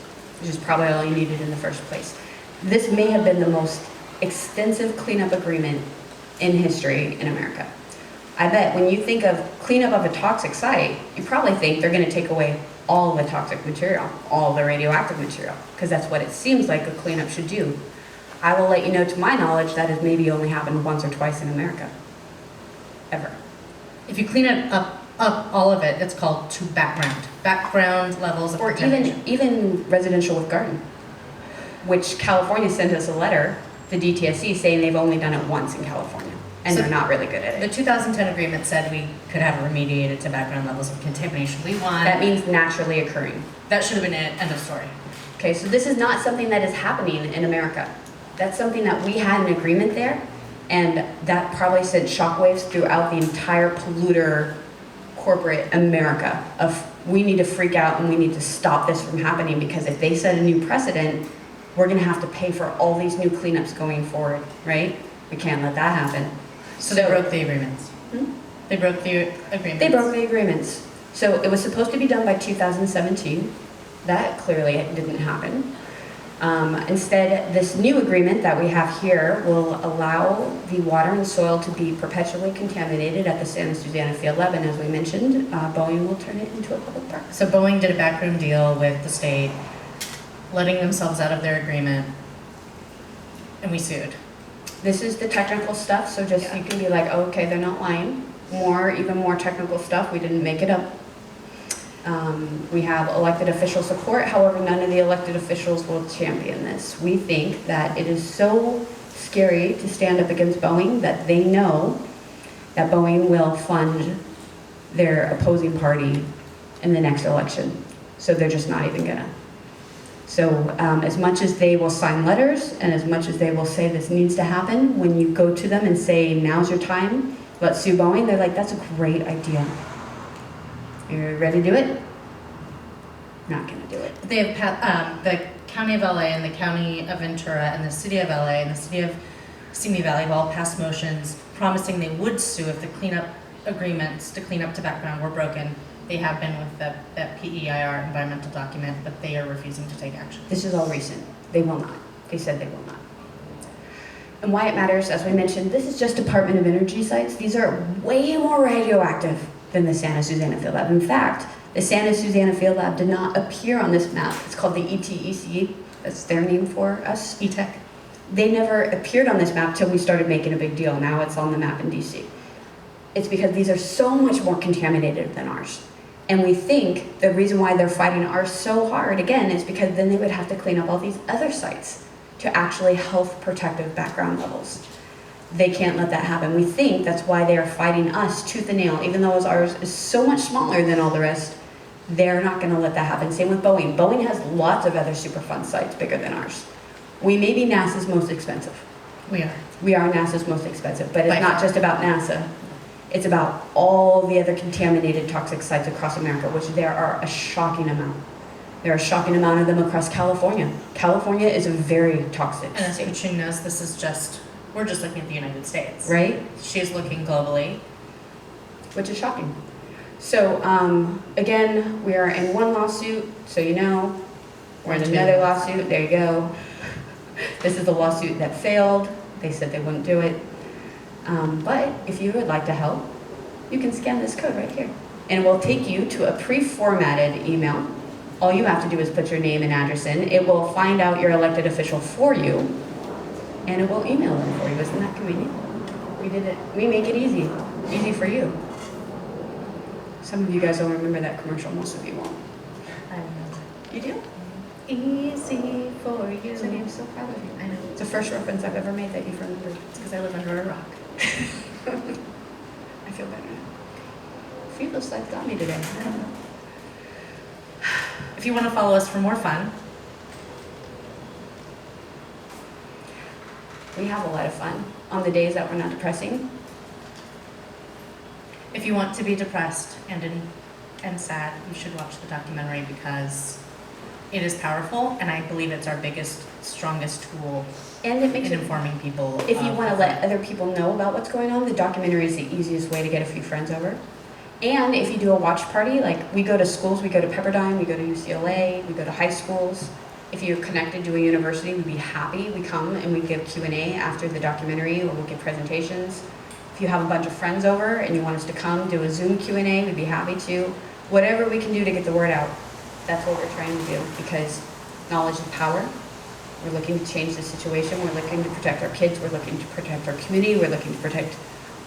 which is probably all you needed in the first place. This may have been the most extensive cleanup agreement in history in America. I bet when you think of cleanup of a toxic site, you probably think they're gonna take away all the toxic material, all the radioactive material, because that's what it seems like a cleanup should do. I will let you know, to my knowledge, that has maybe only happened once or twice in America, ever. If you clean it up all of it, it's called to background levels of Or contamination. even residential with garden, which California sent us a letter, the DTSC, saying they've only done it once in California, and So they're not really good at The it. 2010 agreement said we could have it remediated to background levels of contamination. We won. That means naturally occurring. That should have been it. End of story. Okay, so this is not something that is happening in America. That's something that we had an agreement there, and that probably sent shockwaves throughout the entire polluter corporate America of, we need to freak out and we need to stop this from happening, because if they set a new precedent, we're gonna have to pay for all these new cleanups going forward, right? We can't let that happen. So they broke the agreements. Hmm? They broke the agreements. They broke the agreements. So it was supposed to be done by 2017. That clearly didn't happen. Instead, this new agreement that we have here will allow the water and soil to be perpetually contaminated at the Santa Susana Field Lab, and as we mentioned, Boeing will turn it into a public park. So Boeing did a backroom deal with the state, letting themselves out of their agreement, and we sued. This is the technical stuff, so just you can be like, oh, okay, they're not lying. Even more technical stuff, we didn't make it up. We have elected official support, however, none of the elected officials will champion this. We think that it is so scary to stand up against Boeing that they know that Boeing will fund their opposing party in the next election. So they're just not even gonna. So as much as they will sign letters and as much as they will say this needs to happen, when you go to them and say, now's your time, let's sue Boeing, they're like, that's a great idea. You're ready to do it? Not gonna do it. They have the County of LA and the County of Ventura and the City of LA and the City of Simi Valley have all passed motions promising they would sue if the cleanup agreements to clean up to background were broken. They have been with that PEIR environmental document, but they are refusing to take action. This is all recent. They will not. They said they will not. And why it matters, as we mentioned, this is just Department of Energy sites. These are way more radioactive than the Santa Susana Field Lab. In fact, the Santa Susana Field Lab did not appear on this map. It's called the ETEC. That's their name for us, ETEC. They never appeared on this map till we started making a big deal. Now it's on the map in DC. It's because these are so much more contaminated than ours. And we think the reason why they're fighting ours so hard, again, is because then they would have to clean up all these other sites to actually health protective background levels. They can't let that happen. We think that's why they are fighting us tooth and nail, even though ours is so much smaller than all the rest. They're not gonna let that happen. Same with Boeing. Boeing has lots of other Superfund sites bigger than ours. We may be NASA's most expensive. We are. We are NASA's most expensive, but it's By not far. just about NASA. It's about all the other contaminated toxic sites across America, which there are a shocking amount. There are a shocking amount of them across California. California is a very toxic And as state, Katrin knows, this is just, we're just looking at the United States. right? She's looking globally. Which is shocking. So again, we are in one lawsuit, so you know. We're in Two. another lawsuit, there you go. This is the lawsuit that failed. They said they wouldn't do it. But if you would like to help, you can scan this code right here. And it will take you to a pre-formatted email. All you have to do is put your name and address in. It will find out your elected official for you, and it will email them for you. Isn't that convenient? We did it. We make it easy. Easy for you. Some of you guys don't remember that commercial. Most of you won't. I know. You do? Easy for you. So I'm so proud of you. I know. It's the first reference I've ever made that you've remembered. It's because I live under a rock. I feel better now. A few of those slides got me today. I don't know. If you want to follow us for more fun, We have a lot of fun on the days that we're not depressing. if you want to be depressed and sad, you should watch the documentary because it is powerful, and I believe it's our biggest, strongest tool And it makes in it, informing people. if you of- want to let other people know about what's going on, the documentary is the easiest way to get a few friends over. And if you do a watch party, like we go to schools, we go to Pepperdine, we go to UCLA, we go to high schools. If you're connected to a university, we'd be happy. We come and we give Q&A after the documentary, or we'll give presentations. If you have a bunch of friends over and you want us to come do a Zoom Q&A, we'd be happy to. Whatever we can do to get the word out, that's what we're trying to do, because knowledge is power. We're looking to change the situation. We're looking to protect our kids. We're looking to protect our community. We're looking to protect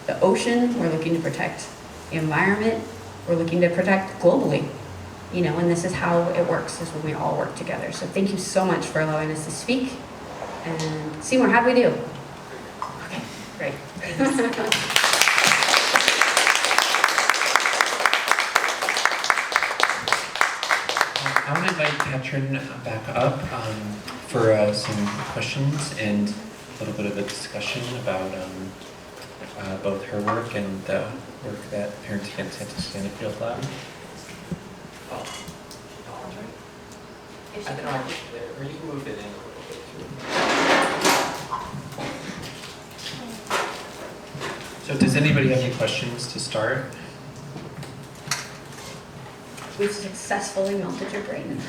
the ocean. We're looking to protect the environment. We're looking to protect globally. You know, and this is how it works, is when we all work together. So thank you so much for allowing us to speak. And Seymour, how'd we do? Okay, great. I want to invite Katrin back up for some questions and a little bit of a discussion about both her work and the work that Parents Against Santa Susana Field Lab. I don't know, I think there, or you can move it in a little bit too. So does anybody have any questions to start? We've successfully melted your brain,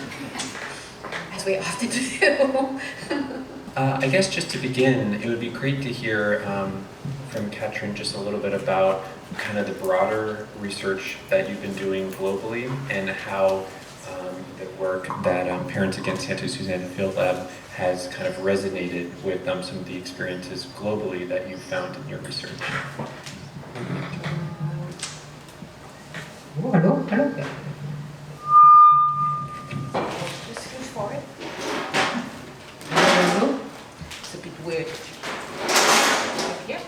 as we often do. I guess just to begin, it would be great to hear from Katrin just a little bit about kind of the broader research that you've been doing globally and how the work that Parents Against Santa Susana Field Lab has kind of resonated with some of the experiences globally that you've found in your research. Hello. Just scoot forward. It's a bit weird. Yeah.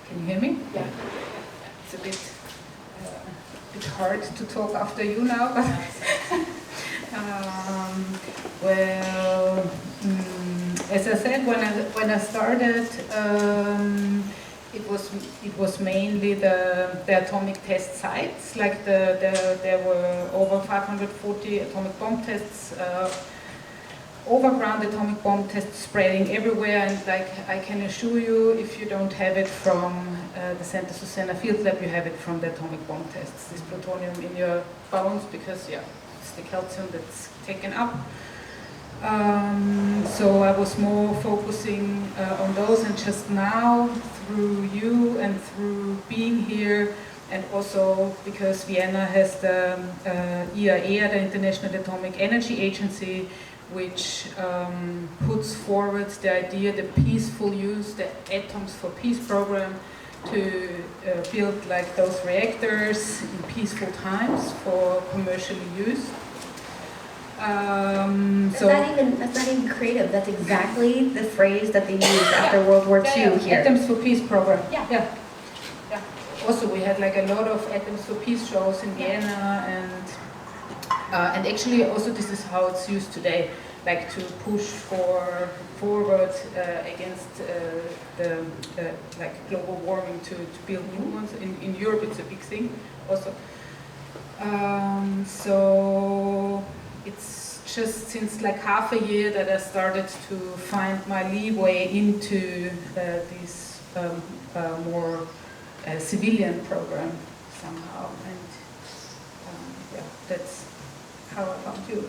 Can you hear me? Yeah. It's a bit hard to talk after you now, but well, as I said, when I started, it was mainly the atomic test sites. Like there were over 540 atomic bomb tests, overground atomic bomb tests spreading everywhere. And like I can assure you, if you don't have it from the Santa Susana Field Lab, you have it from the atomic bomb tests. This plutonium in your bones, because it's the calcium that's taken up. So I was more focusing on those, and just now through you and through being here, and also because Vienna has the IAEA, the International Atomic Energy Agency, which puts forward the idea, the peaceful use, the Atoms for Peace program, to build like those reactors in peaceful times for commercial use. That's not even creative. That's exactly the phrase that they used after World War II here. Atoms for Peace program. Yeah. Also, we had like a lot of Atoms for Peace shows in Vienna, and actually also this is how it's used today, like to push forward against the like global warming, to build new ones. In Europe, it's a big thing also. So it's just since like half a year that I started to find my leeway into this more civilian program somehow, and that's how I found you.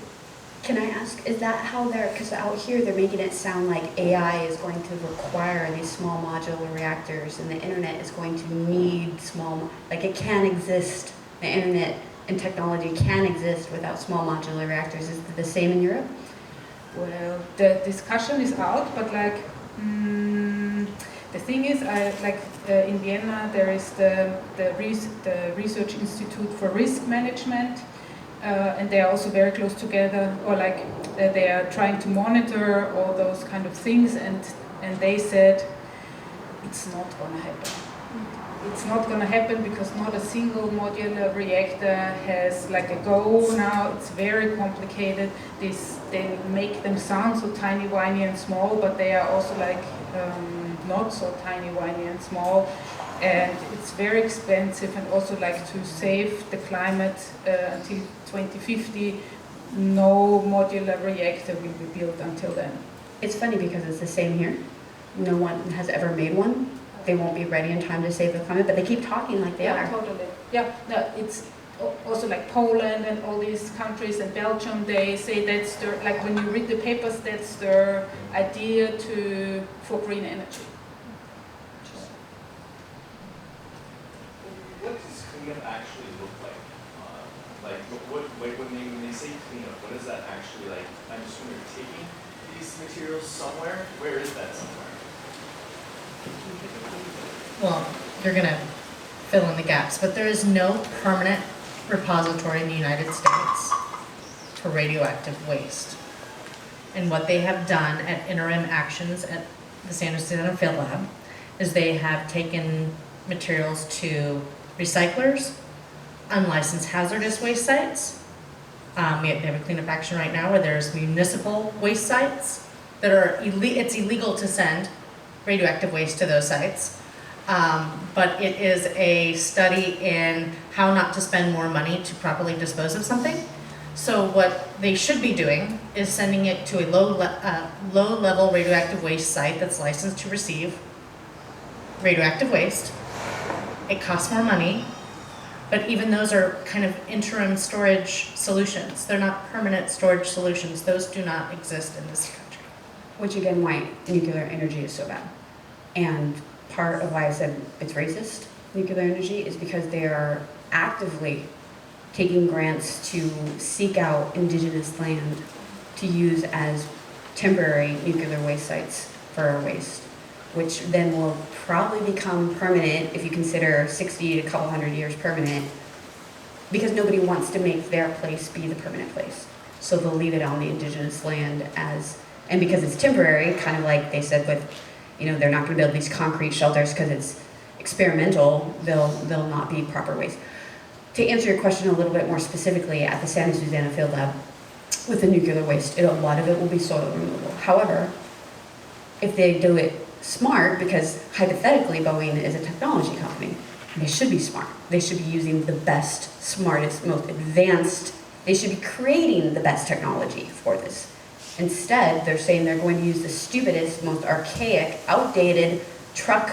Can I ask, is that how because out here they're making it sound like AI is going to require these small modular reactors, and the internet is going to need like it can exist, the internet and technology can exist without small modular reactors. Is it the same in Europe? Well, the discussion is out, but like the thing is, in Vienna there is the Research Institute for Risk Management, and they are also very close together, or like they are trying to monitor all those kind of things, and they said it's not going to happen. It's not going to happen because not a single modular reactor has like a go now. It's very complicated. They make them sound so tiny, whiny and small, but they are also like not so tiny, whiny and small. And it's very expensive, and also like to save the climate until 2050, no modular reactor will be built until then. It's funny because it's the same here. No one has ever made one. They won't be ready in time to save the climate, but they keep talking like they are. Totally. Yeah, no, it's also like Poland and all these countries, and Belgium, they say that's their, like when you read the papers, that's their idea for green energy. What does cleanup actually look like? When they say cleanup, what is that actually like? I'm assuming you're taking these materials somewhere. Where is that somewhere? Well, you're going to fill in the gaps, but there is no permanent repository in the United States for radioactive waste. And what they have done at interim actions at the Santa Susana Field Lab is they have taken materials to recyclers, unlicensed hazardous waste sites. We have a cleanup action right now where there's municipal waste sites that are it's illegal to send radioactive waste to those sites. But it is a study in how not to spend more money to properly dispose of something. So what they should be doing is sending it to a low-level radioactive waste site that's licensed to receive radioactive waste. It costs more money, but even those are kind of interim storage solutions. They're not permanent storage solutions. Those do not exist in this country. Which again, why nuclear energy is so bad. And part of why I said it's racist, nuclear energy, is because they are actively taking grants to seek out indigenous land to use as temporary nuclear waste sites for our waste, which then will probably become permanent if you consider 60 to a couple hundred years permanent, because nobody wants to make their place be the permanent place. So they'll leave it on the indigenous land and because it's temporary, kind of like they said with, they're not going to build these concrete shelters because it's experimental, they'll not be proper waste. to answer your question a little bit more specifically, at the Santa Susana Field Lab, with the nuclear waste, a lot of it will be soil removal. However, if they do it smart, because hypothetically Boeing is a technology company, they should be smart. They should be using the best, smartest, most advanced, they should be creating the best technology for this. Instead, they're saying they're going to use the stupidest, most archaic, outdated truck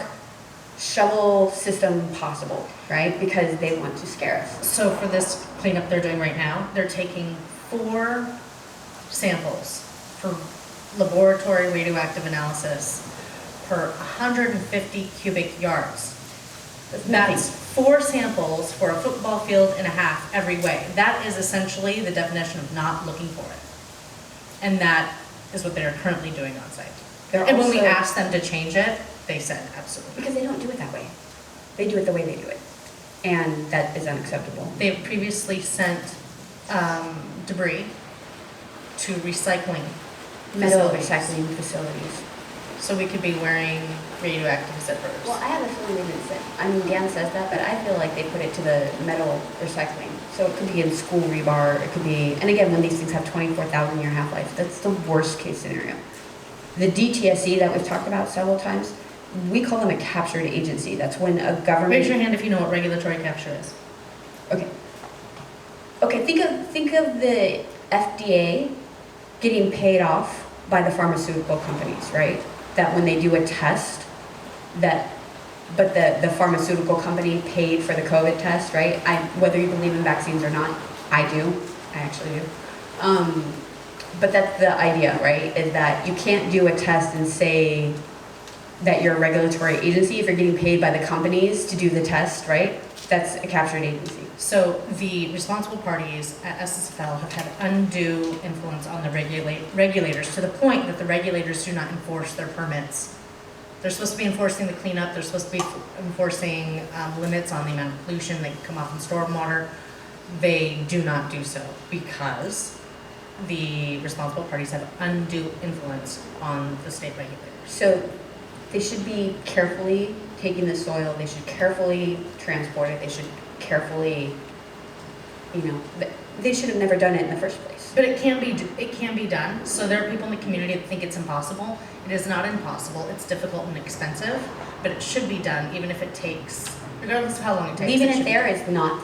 shovel system possible, right? Because they want to scare us. So for this cleanup they're doing right now, they're taking 4 samples for laboratory radioactive analysis per 150 cubic yards. That's 4 samples for a football field and a half every way. That is essentially the definition of not looking for it. And that is what they're currently doing on site. And when we asked them to change it, they said absolutely. Because they don't do it that way. They do it the way they do it. And that is unacceptable. They have previously sent debris to recycling Metal facilities. recycling facilities. So we could be wearing radioactive zippers. Well, I have a feeling they didn't say, I mean, Dan says that, but I feel like they put it to the metal recycling. So it could be in school rebar, it could be, and again, when these things have 24,000 year half-life, that's the worst case scenario. The DTSC that we've talked about several times, we call them a captured agency. That's when a government... Raise your hand if you know what regulatory capture is. Okay. Okay, think of the FDA getting paid off by the pharmaceutical companies, right? That when they do a test, but the pharmaceutical company paid for the COVID test, right? Whether you believe in vaccines or not, I do. I actually do. But that's the idea, right? Is that you can't do a test and say that you're a regulatory agency if you're getting paid by the companies to do the test, right? That's a captured agency. So the responsible parties at SSFL have had undue influence on the regulators to the point that the regulators do not enforce their permits. They're supposed to be enforcing the cleanup, they're supposed to be enforcing limits on the amount of pollution that can come off in stormwater. They do not do so because the responsible parties have undue influence on the state regulators. So they should be carefully taking the soil, they should carefully transport it, they should carefully, they should have never done it in the first place. But it can be done. So there are people in the community that think it's impossible. It is not impossible. It's difficult and expensive, but it should be done even if it takes, regardless of how long it takes. Even if there is not,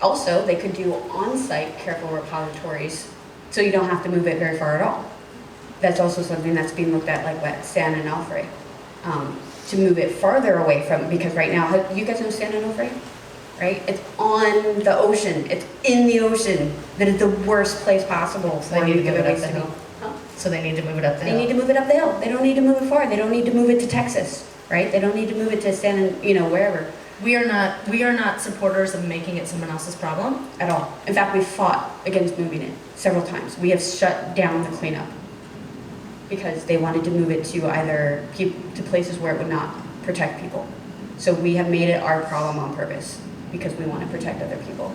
also they could do on-site careful repositories so you don't have to move it very far at all. That's also something that's being looked at, like what San Onofre, to move it farther away from, because right now, you guys know San Onofre? Right? It's on the ocean. It's in the ocean. That is the worst place possible So they need to move it up the hill. Huh? So they need to move it up the They hill. need to move it up the hill. They don't need to move it far. They don't need to move it to Texas, right? They don't need to move it to wherever We are not supporters of making it someone else's problem. at all. In fact, we fought against moving it several times. We have shut down the cleanup because they wanted to move it to either to places where it would not protect people. So we have made it our problem on purpose because we want to protect other people.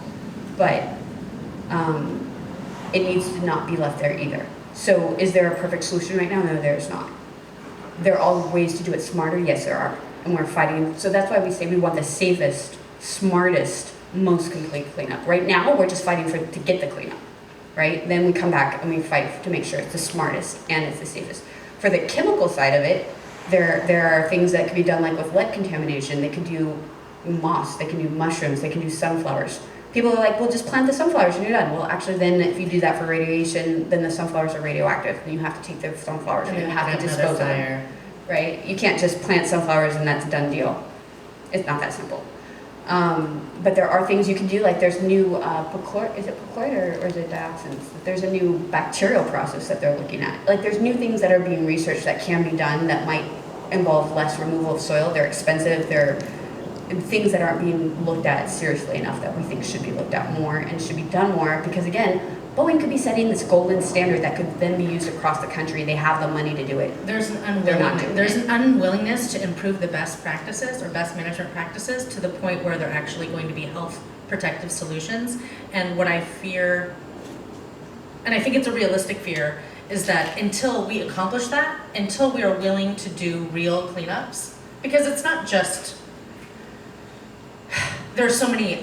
But it needs to not be left there either. So is there a perfect solution right now? No, there's not. There are all ways to do it smarter? Yes, there are. And we're fighting. So that's why we say we want the safest, smartest, most complete cleanup. Right now, we're just fighting to get the cleanup, right? Then we come back and we fight to make sure it's the smartest and it's the safest. For the chemical side of it, there are things that can be done, like with lead contamination. They can do moss, they can do mushrooms, they can do sunflowers. People are like, well, just plant the sunflowers and you're done. Well, actually, then if you do that for radiation, then the sunflowers are radioactive and you have to take the sunflowers and you have to dispose of them. Right? You can't just plant sunflowers and that's a done deal. It's not that simple. But there are things you can do, like there's new is it perchlorate or is it dioxins? There's a new bacterial process that they're looking at. Like there's new things that are being researched that can be done that might involve less removal of soil. They're expensive. They're things that aren't being looked at seriously enough that we think should be looked at more and should be done more, because again, Boeing could be setting this golden standard that could then be used across the country. They have the money to do it. There's an They're not doing unwillingness. There's it. an unwillingness to improve the best practices or best management practices to the point where they're actually going to be health protective solutions. And what I fear, and I think it's a realistic fear, is that until we accomplish that, until we are willing to do real cleanups, because it's not just, there's so many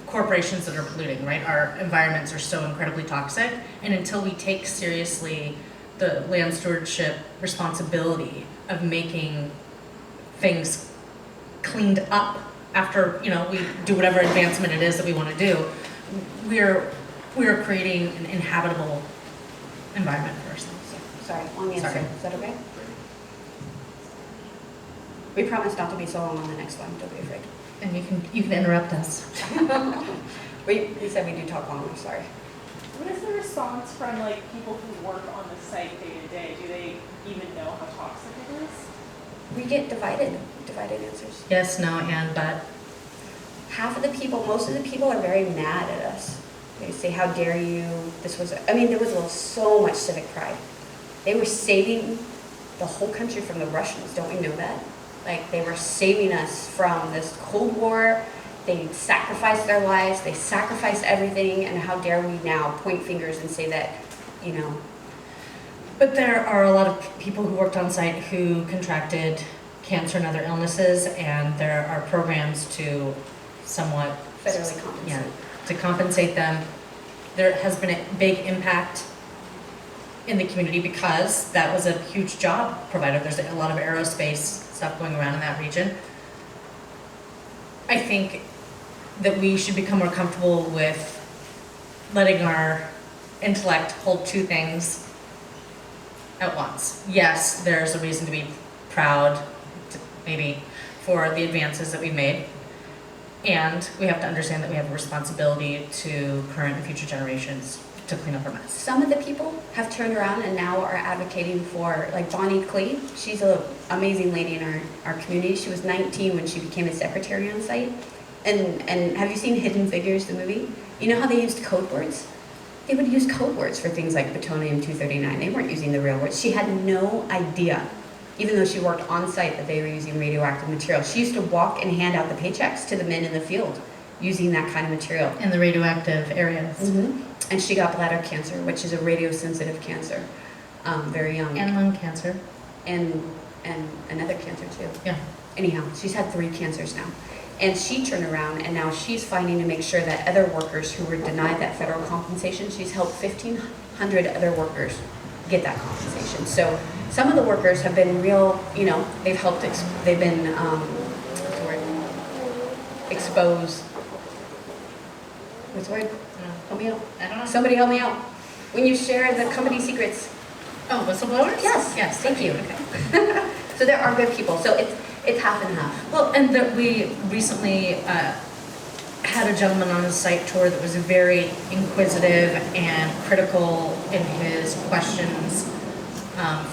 corporations that are polluting, right? Our environments are so incredibly toxic, and until we take seriously the land stewardship responsibility of making things cleaned up after, you know, we do whatever advancement it is that we want to do, we're creating an inhabitable environment for ourselves. Sorry, long answer. Sorry. Is that okay? We promise not to be so long on the next one. Don't be afraid. And you can interrupt us. We said we do talk longer. Sorry. What is the response from like people who work on the site day to day? Do they even know how toxic it is? We get divided answers. Yes, no, and but. Half of the people, most of the people are very mad at us. They say, how dare you? There was so much civic pride. They were saving the whole country from the Russians, don't we know that? Like, they were saving us from this Cold War. They sacrificed their lives, they sacrificed everything, and how dare we now point fingers and say that, you know. But there are a lot of people who worked on site who contracted cancer and other illnesses, and there are programs to somewhat Federally compensated. Yeah, to compensate them. There has been a big impact in the community because that was a huge job provider. There's a lot of aerospace stuff going around in that region. I think that we should become more comfortable with letting our intellect hold two things at once. Yes, there's a reason to be proud, maybe, for the advances that we've made. And we have to understand that we have a responsibility to current and future generations to clean up our mess. Some of the people have turned around and now are advocating for, like Bonnie Clee. She's an amazing lady in our community. She was 19 when she became a secretary on site. And have you seen Hidden Figures, the movie? You know how they used code words? They would use code words for things like plutonium-239. They weren't using the real words. She had no idea, even though she worked on site, that they were using radioactive material. She used to walk and hand out the paychecks to the men in the field using that kind of material. In the radioactive areas. Mm-hmm. And she got bladder cancer, which is a radiosensitive cancer, very young. And lung cancer. And another cancer too. Yeah. Anyhow, she's had 3 cancers now. And she turned around and now she's fighting to make sure that other workers who were denied that federal compensation, she's helped 1,500 other workers get that compensation. So some of the workers have been real, you know, they've helped, they've been, what's the word? Exposed. What's the word? Help me out. I don't know. Somebody help me out. When you share the company secrets. Oh, whistleblowers? Yes. Yes. Thank you. Okay. So there are good people. So it's half and half. Well, and that we recently had a gentleman on the site tour that was very inquisitive and critical in his questions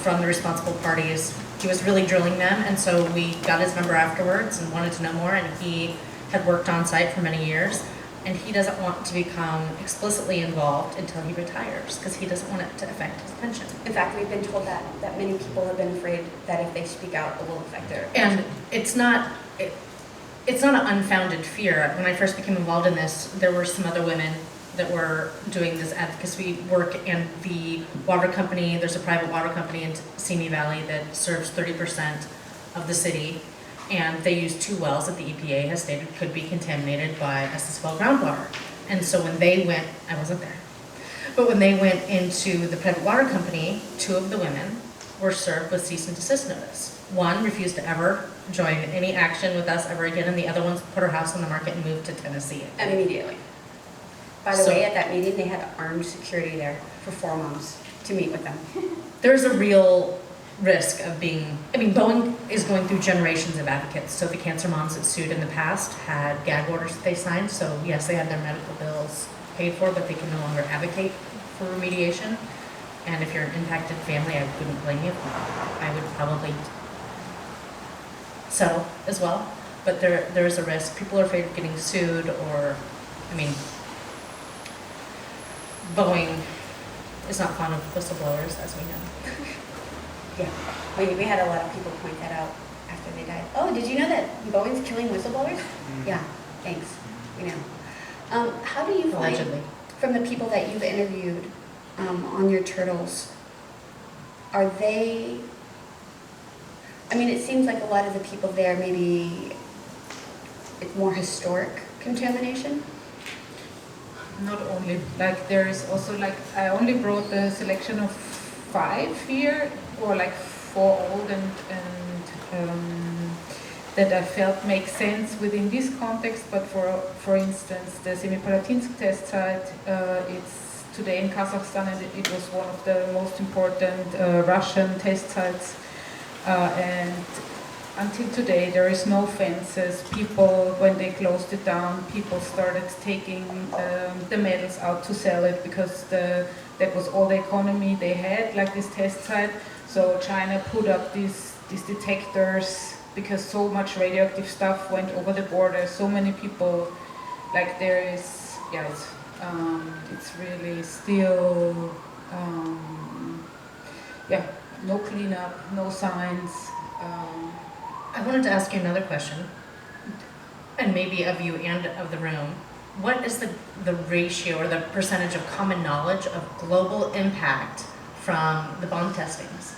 from the responsible parties. He was really drilling them, and so we got his number afterwards and wanted to know more, and he had worked on site for many years, and he doesn't want to become explicitly involved until he retires, because he doesn't want it to affect his pension. In fact, we've been told that many people have been afraid that if they speak out, it will affect their And it's not an unfounded fear. When I first became involved in this, there were some other women that were doing this advocacy work, and the water company, there's a private water company in Simi Valley that serves 30% of the city, and they use 2 wells that the EPA has stated could be contaminated by SSFL groundwater. And so when they went, I wasn't there, but when they went into the private water company, 2 of the women were served with cease and desist notice. One refused to ever join any action with us ever again, and the other one put her house on the market and moved to Tennessee. immediately. By the So- way, at that meeting, they had armed security there for 4 months to meet with them. There's a real risk of being, Boeing is going through generations of advocates. So the cancer moms that sued in the past had gag orders that they signed. So yes, they had their medical bills paid for, but they can no longer advocate for remediation. And if you're an impacted family, I wouldn't blame you. I would probably settle as well. But there is a risk. People are afraid of getting sued, or, Boeing is not fond of whistleblowers, as we know. Yeah, we had a lot of people point that out after they died. Oh, did you know that Boeing's killing whistleblowers? Yeah, thanks. We know. How do you find, Allegedly. from the people that you've interviewed on your turtles, are they, it seems like a lot of the people there, maybe it's more historic contamination. not only, like there is also like, I only brought a selection of 5 here, or like 4 old and that I felt make sense within this context, but for instance, the Semipalatinsk test site, it's today in Kazakhstan, and it was one of the most important Russian test sites, and until today there is no fences. People, when they closed it down, people started taking the metals out to sell it, because that was all the economy they had, like this test site. So China put up these detectors, because so much radioactive stuff went over the border. So many people, like there is, yeah, it's really still, yeah, no cleanup, no signs. I wanted to ask you another question, and maybe of you and of the room. What is the ratio or the percentage of common knowledge of global impact from the bomb testings?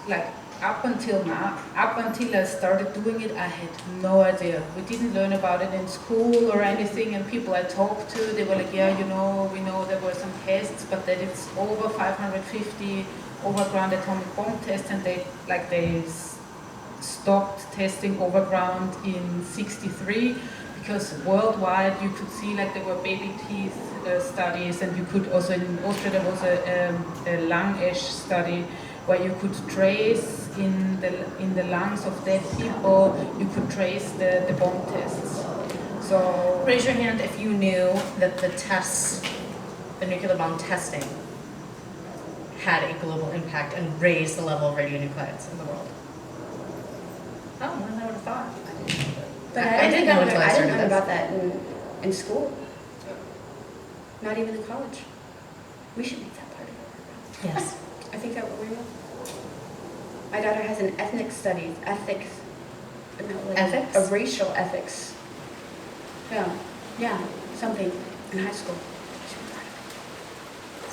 Like up until now, up until I started doing it, I had no idea. We didn't learn about it in school or anything, and people I talked to, they were like, yeah, you know, we know there were some tests, but that it's over 550 overground atomic bomb tests, and they stopped testing overground in '63, because worldwide you could see like there were baby teeth studies, and you could also, in Austria there was a lung ash study where you could trace in the lungs of dead people, you could trace the bomb tests. So Raise your hand if you knew that the tests, the nuclear bomb testing, had a global impact and raised the level of radionuclides in the world. Oh, more than I would have thought. But I didn't know until I I didn't started know this. about that in school. Not even in college. We should make that part of it. Yes. I think that we will. My daughter has an ethnic studies, ethics. No, like Ethics? A racial ethics. Yeah, something in high school.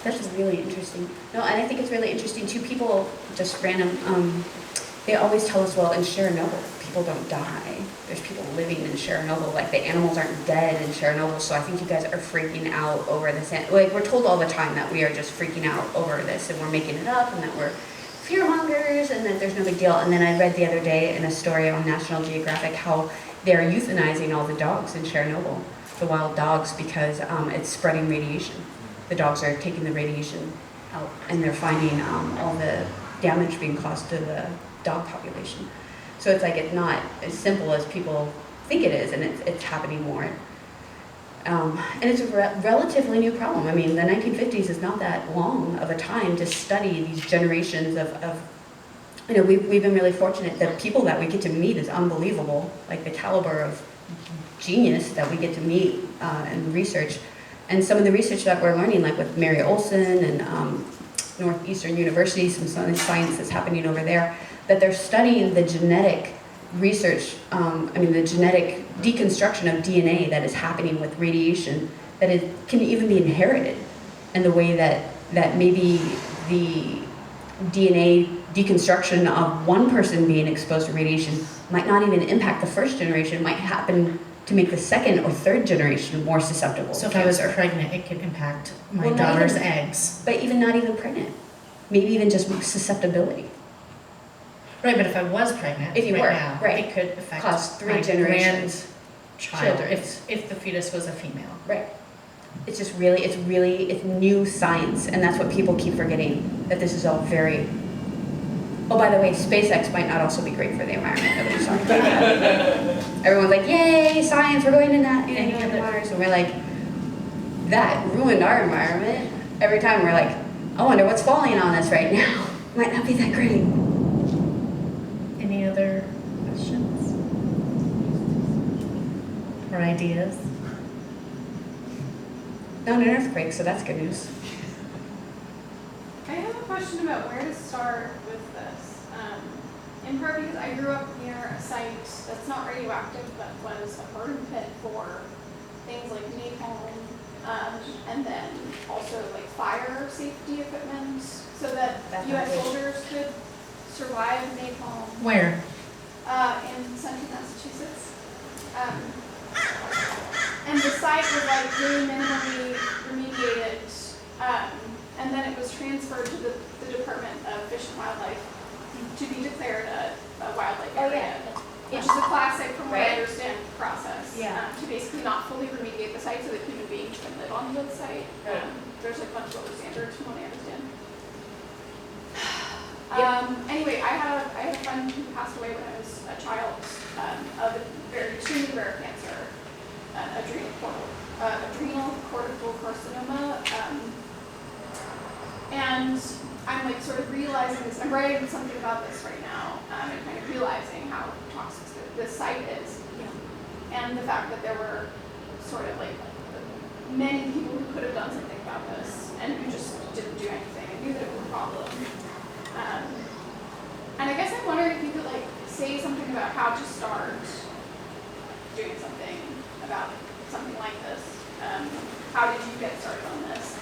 That's really interesting. No, and I think it's really interesting too. People, just random, they always tell us, well, in Chernobyl, people don't die. There's people living in Chernobyl, like the animals aren't dead in Chernobyl, so I think you guys are freaking out over this. Like, we're told all the time that we are just freaking out over this, and we're making it up, and that we're fearmongers, and that there's no big deal. And then I read the other day in a story on National Geographic how they're euthanizing all the dogs in Chernobyl, the wild dogs, because it's spreading radiation. The dogs are taking the radiation out, and they're finding all the damage being caused to the dog population. So it's like, it's not as simple as people think it is, and it's happening more. And it's a relatively new problem. I mean, the 1950s is not that long of a time to study these generations of you know, we've been really fortunate. The people that we get to meet is unbelievable, like the caliber of genius that we get to meet and research. And some of the research that we're learning, like with Mary Olson and Northeastern University, some science that's happening over there, that they're studying the genetic research, the genetic deconstruction of DNA that is happening with radiation, that it can even be inherited, and the way that maybe the DNA deconstruction of one person being exposed to radiation might not even impact the first generation, might happen to make the second or third generation more susceptible. So if to I was cancer. pregnant, it could impact my Well, not daughter's even- eggs. But even not even pregnant, maybe even just susceptibility. Right, but if I was pregnant If you right were, now, right. it could affect Cause 3 my generations. grandchild Children. if the fetus was a female. Right. It's just really, it's new science, and that's what people keep forgetting, that this is all very. Oh, by the way, SpaceX might not also be great for the environment. Nobody's talking about that. Everyone's like, yay, science, we're going to Mars. And we're like, that ruined our environment. Every time we're like, I wonder what's falling on us right now. Might not be that great. Any other questions? Or ideas? Not an earthquake, so that's good news. I have a question about where to start with this. In part because I grew up near a site that's not radioactive, but was a burn pit for things like napalm, and then also like fire safety equipment, so that That's U.S. not good. soldiers could survive napalm. Where? In central Massachusetts. And the site was like really minimally remediated, and then it was transferred to the Department of Fish and Wildlife to be declared a wildlife area. Which is a classic, from what I Right. understand, process. Yeah. To basically not fully remediate the site so that human beings can live on the site. Right. There's like a bunch of other standards from what I understand. Yep. Anyway, I had a friend who passed away when I was a child of a very extremely rare cancer, adrenal cortical carcinoma. And I'm like sort of realizing this. I'm writing something about this right now, and kind of realizing how toxic this site is, and the fact that there were sort of like many people who could have done something about this and who just didn't do anything and knew that it was a problem. And I guess I'm wondering if you could like say something about how to start doing something about something like this. How did you get started on this?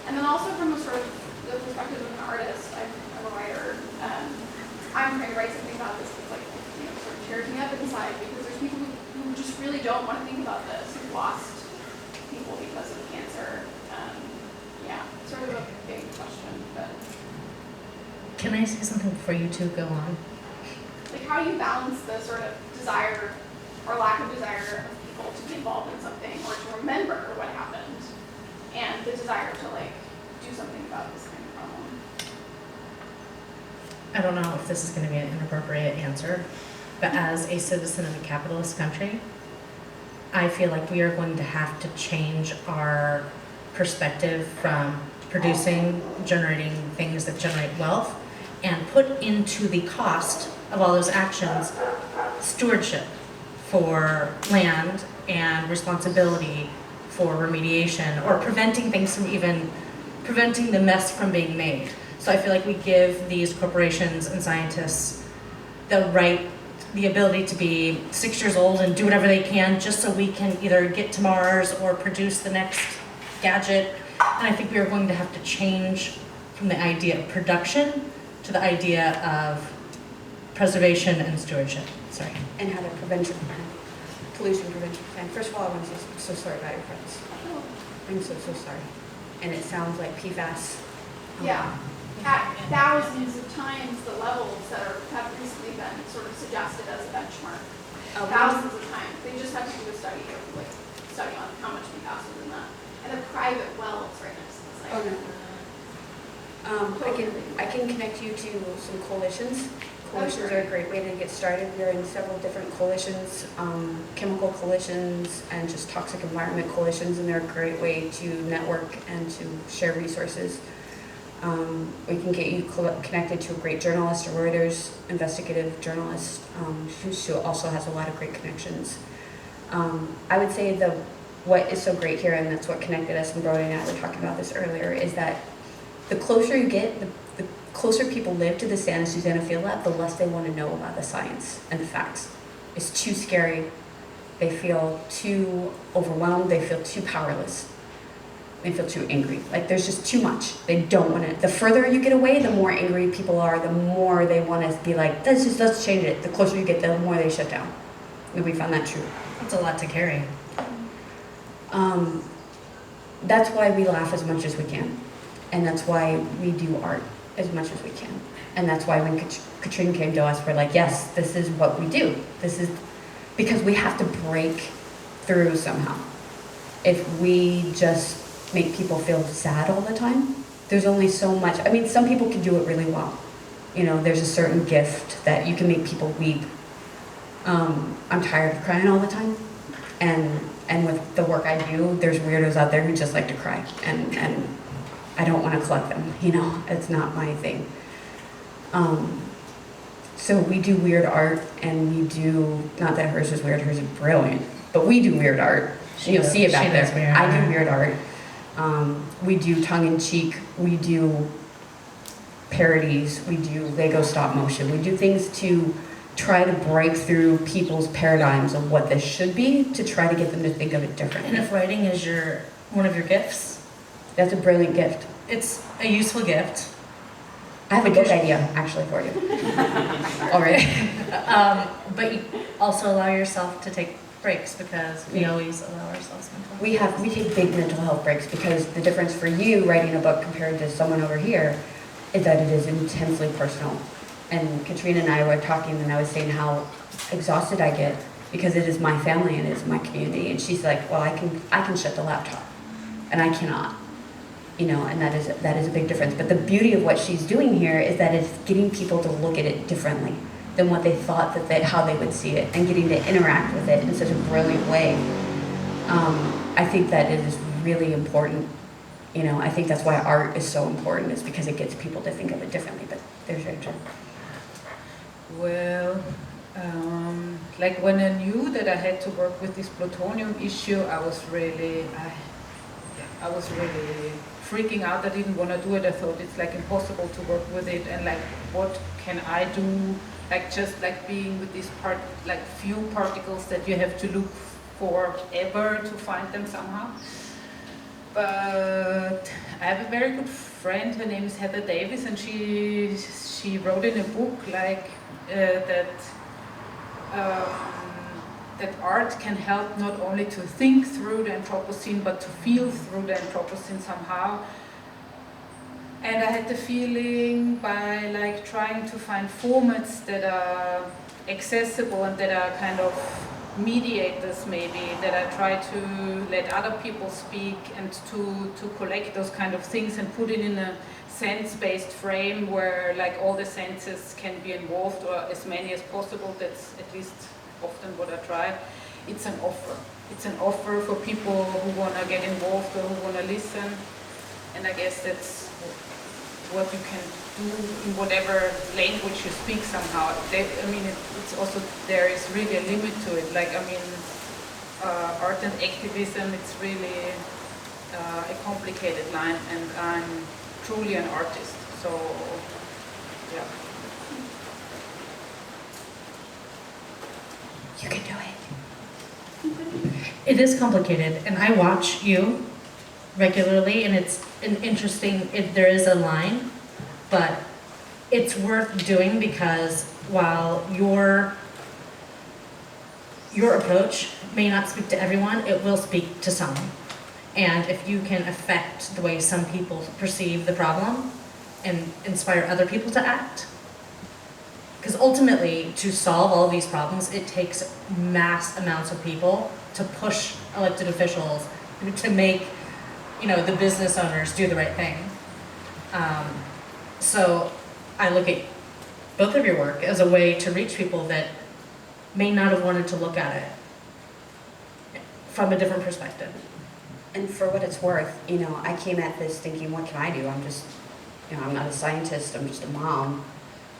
And then also from a sort of the perspective of an artist, I'm a writer. I'm trying to write something about this that's like, sort of tears me up inside, because there's people who just really don't want to think about this, who've lost people because of cancer. Yeah, sort of a big question, but Can I say something before you two go on? like how do you balance the sort of desire or lack of desire of people to be involved in something or to remember what happened, and the desire to like do something about this kind of problem? I don't know if this is going to be an inappropriate answer, but as a citizen of a capitalist country, I feel like we are going to have to change our perspective from producing, generating things that generate wealth, and put into the cost of all those actions stewardship for land and responsibility for remediation, or preventing things from even preventing the mess from being made. So I feel like we give these corporations and scientists the ability to be 6 years old and do whatever they can just so we can either get to Mars or produce the next gadget. And I think we are going to have to change from the idea of production to the idea of preservation and stewardship. Sorry. And have a prevention plan, pollution prevention plan. First of all, I want to say I'm so sorry about your friends. I'm so sorry. And it sounds like PFAS. Yeah. At thousands of times the levels that have recently been sort of suggested as a benchmark. Thousands of times. They just have to do a study on how much PFAS was in that. And the private wells right next to the site. Oh no. I can connect you to some coalitions. Coalitions are a great way to get started. We're in several different coalitions, chemical coalitions and just toxic environment coalitions, and they're a great way to network and to share resources. We can get you connected to a great journalist, a Reuters investigative journalist, who also has a lot of great connections. I would say what is so great here, and that's what connected us, and Brody and I were talking about this earlier, is that the closer you get, the closer people live to the Santa Susana Field Lab, the less they want to know about the science and the facts. It's too scary. They feel too overwhelmed. They feel too powerless. They feel too angry. Like there's just too much. They don't want to. The further you get away, the more angry people are, the more they want to be like, let's change it. The closer you get, the more they shut down. And we found that true. That's a lot to carry. That's why we laugh as much as we can. And that's why we do art as much as we can. And that's why when Katrin came to us, we're like, yes, this is what we do. This is because we have to break through somehow. If we just make people feel sad all the time, there's only so much. I mean, some people can do it really well. There's a certain gift that you can make people weep. I'm tired of crying all the time. And with the work I do, there's weirdos out there who just like to cry. And I don't want to collect them, it's not my thing. So we do weird art, and we do, not that hers is weird, hers is brilliant, but we do weird art. You'll see it back there. I do weird art. We do tongue-in-cheek, we do parodies, we do Lego stop motion, we do things to try to break through people's paradigms of what this should be, to try to get them to think of it differently. And if writing is one of your gifts, that's a brilliant gift. it's a useful gift. I have a book idea, actually, for you. Already. But you also allow yourself to take breaks because we always allow ourselves mental health. We take big mental health breaks because the difference for you writing a book compared to someone over here is that it is intensely personal. And Katrina and I were talking, and I was saying how exhausted I get because it is my family and it is my community. And she's like, well, I can shut the laptop, and I cannot. You know, and that is a big difference. But the beauty of what she's doing here is that it's getting people to look at it differently than what they thought how they would see it, and getting to interact with it in such a brilliant way. I think that it is really important. You know, I think that's why art is so important, is because it gets people to think of it differently. But there's your turn. Well, like when I knew that I had to work with this plutonium issue, I was really freaking out. I didn't want to do it. I thought it's like impossible to work with it, and like what can I do? Like just like being with these few particles that you have to look for ever to find them somehow. But I have a very good friend. Her name is Heather Davis, and she wrote in a book like that art can help not only to think through the Anthropocene, but to feel through the Anthropocene somehow. And I had the feeling by like trying to find formats that are accessible and that are kind of mediators maybe, that I try to let other people speak and to collect those kind of things and put it in a sense-based frame where like all the senses can be involved, or as many as possible. That's at least often what I try. It's an offer. It's an offer for people who want to get involved or who want to listen. And I guess that's what you can do in whatever language you speak somehow. It's also, there is really a limit to it. Like, art and activism, it's really a complicated line, and I'm truly an artist. So, yeah. You can do it. It is complicated, and I watch you regularly, and it's an interesting, there is a line, but it's worth doing because while your approach may not speak to everyone, it will speak to some. And if you can affect the way some people perceive the problem and inspire other people to act, because ultimately, to solve all these problems, it takes mass amounts of people to push elected officials to make, the business owners do the right thing. So I look at both of your work as a way to reach people that may not have wanted to look at it from a different perspective. And for what it's worth, I came at this thinking, what can I do? I'm just, I'm not a scientist, I'm just a mom.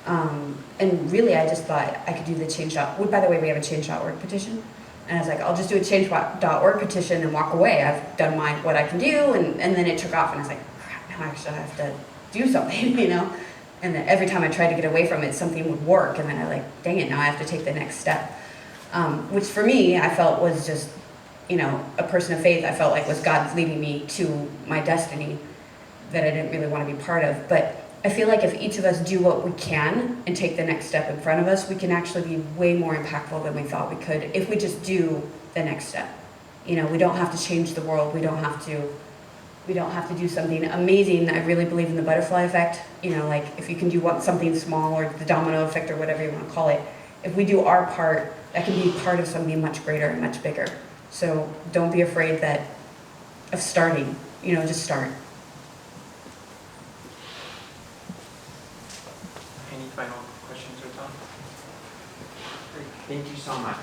And really I just thought I could do the change.org. By the way, we have a change.org petition. And I was like, I'll just do a change.org petition and walk away. I've done what I can do. And then it took off, and I was like, crap, now I actually have to do something, And then every time I tried to get away from it, something would work. And then I like, dang it, now I have to take the next step. Which for me, I felt was just, a person of faith. I felt like was God leading me to my destiny that I didn't really want to be part of. But I feel like if each of us do what we can and take the next step in front of us, we can actually be way more impactful than we thought we could if we just do the next step. We don't have to change the world. We don't have to do something amazing. I really believe in the butterfly effect. Like if you can do something small, or the domino effect, or whatever you want to call it, if we do our part, that can be part of something much greater and much bigger. So don't be afraid of starting, just start. Any final questions or thoughts? Great. Thank you so much.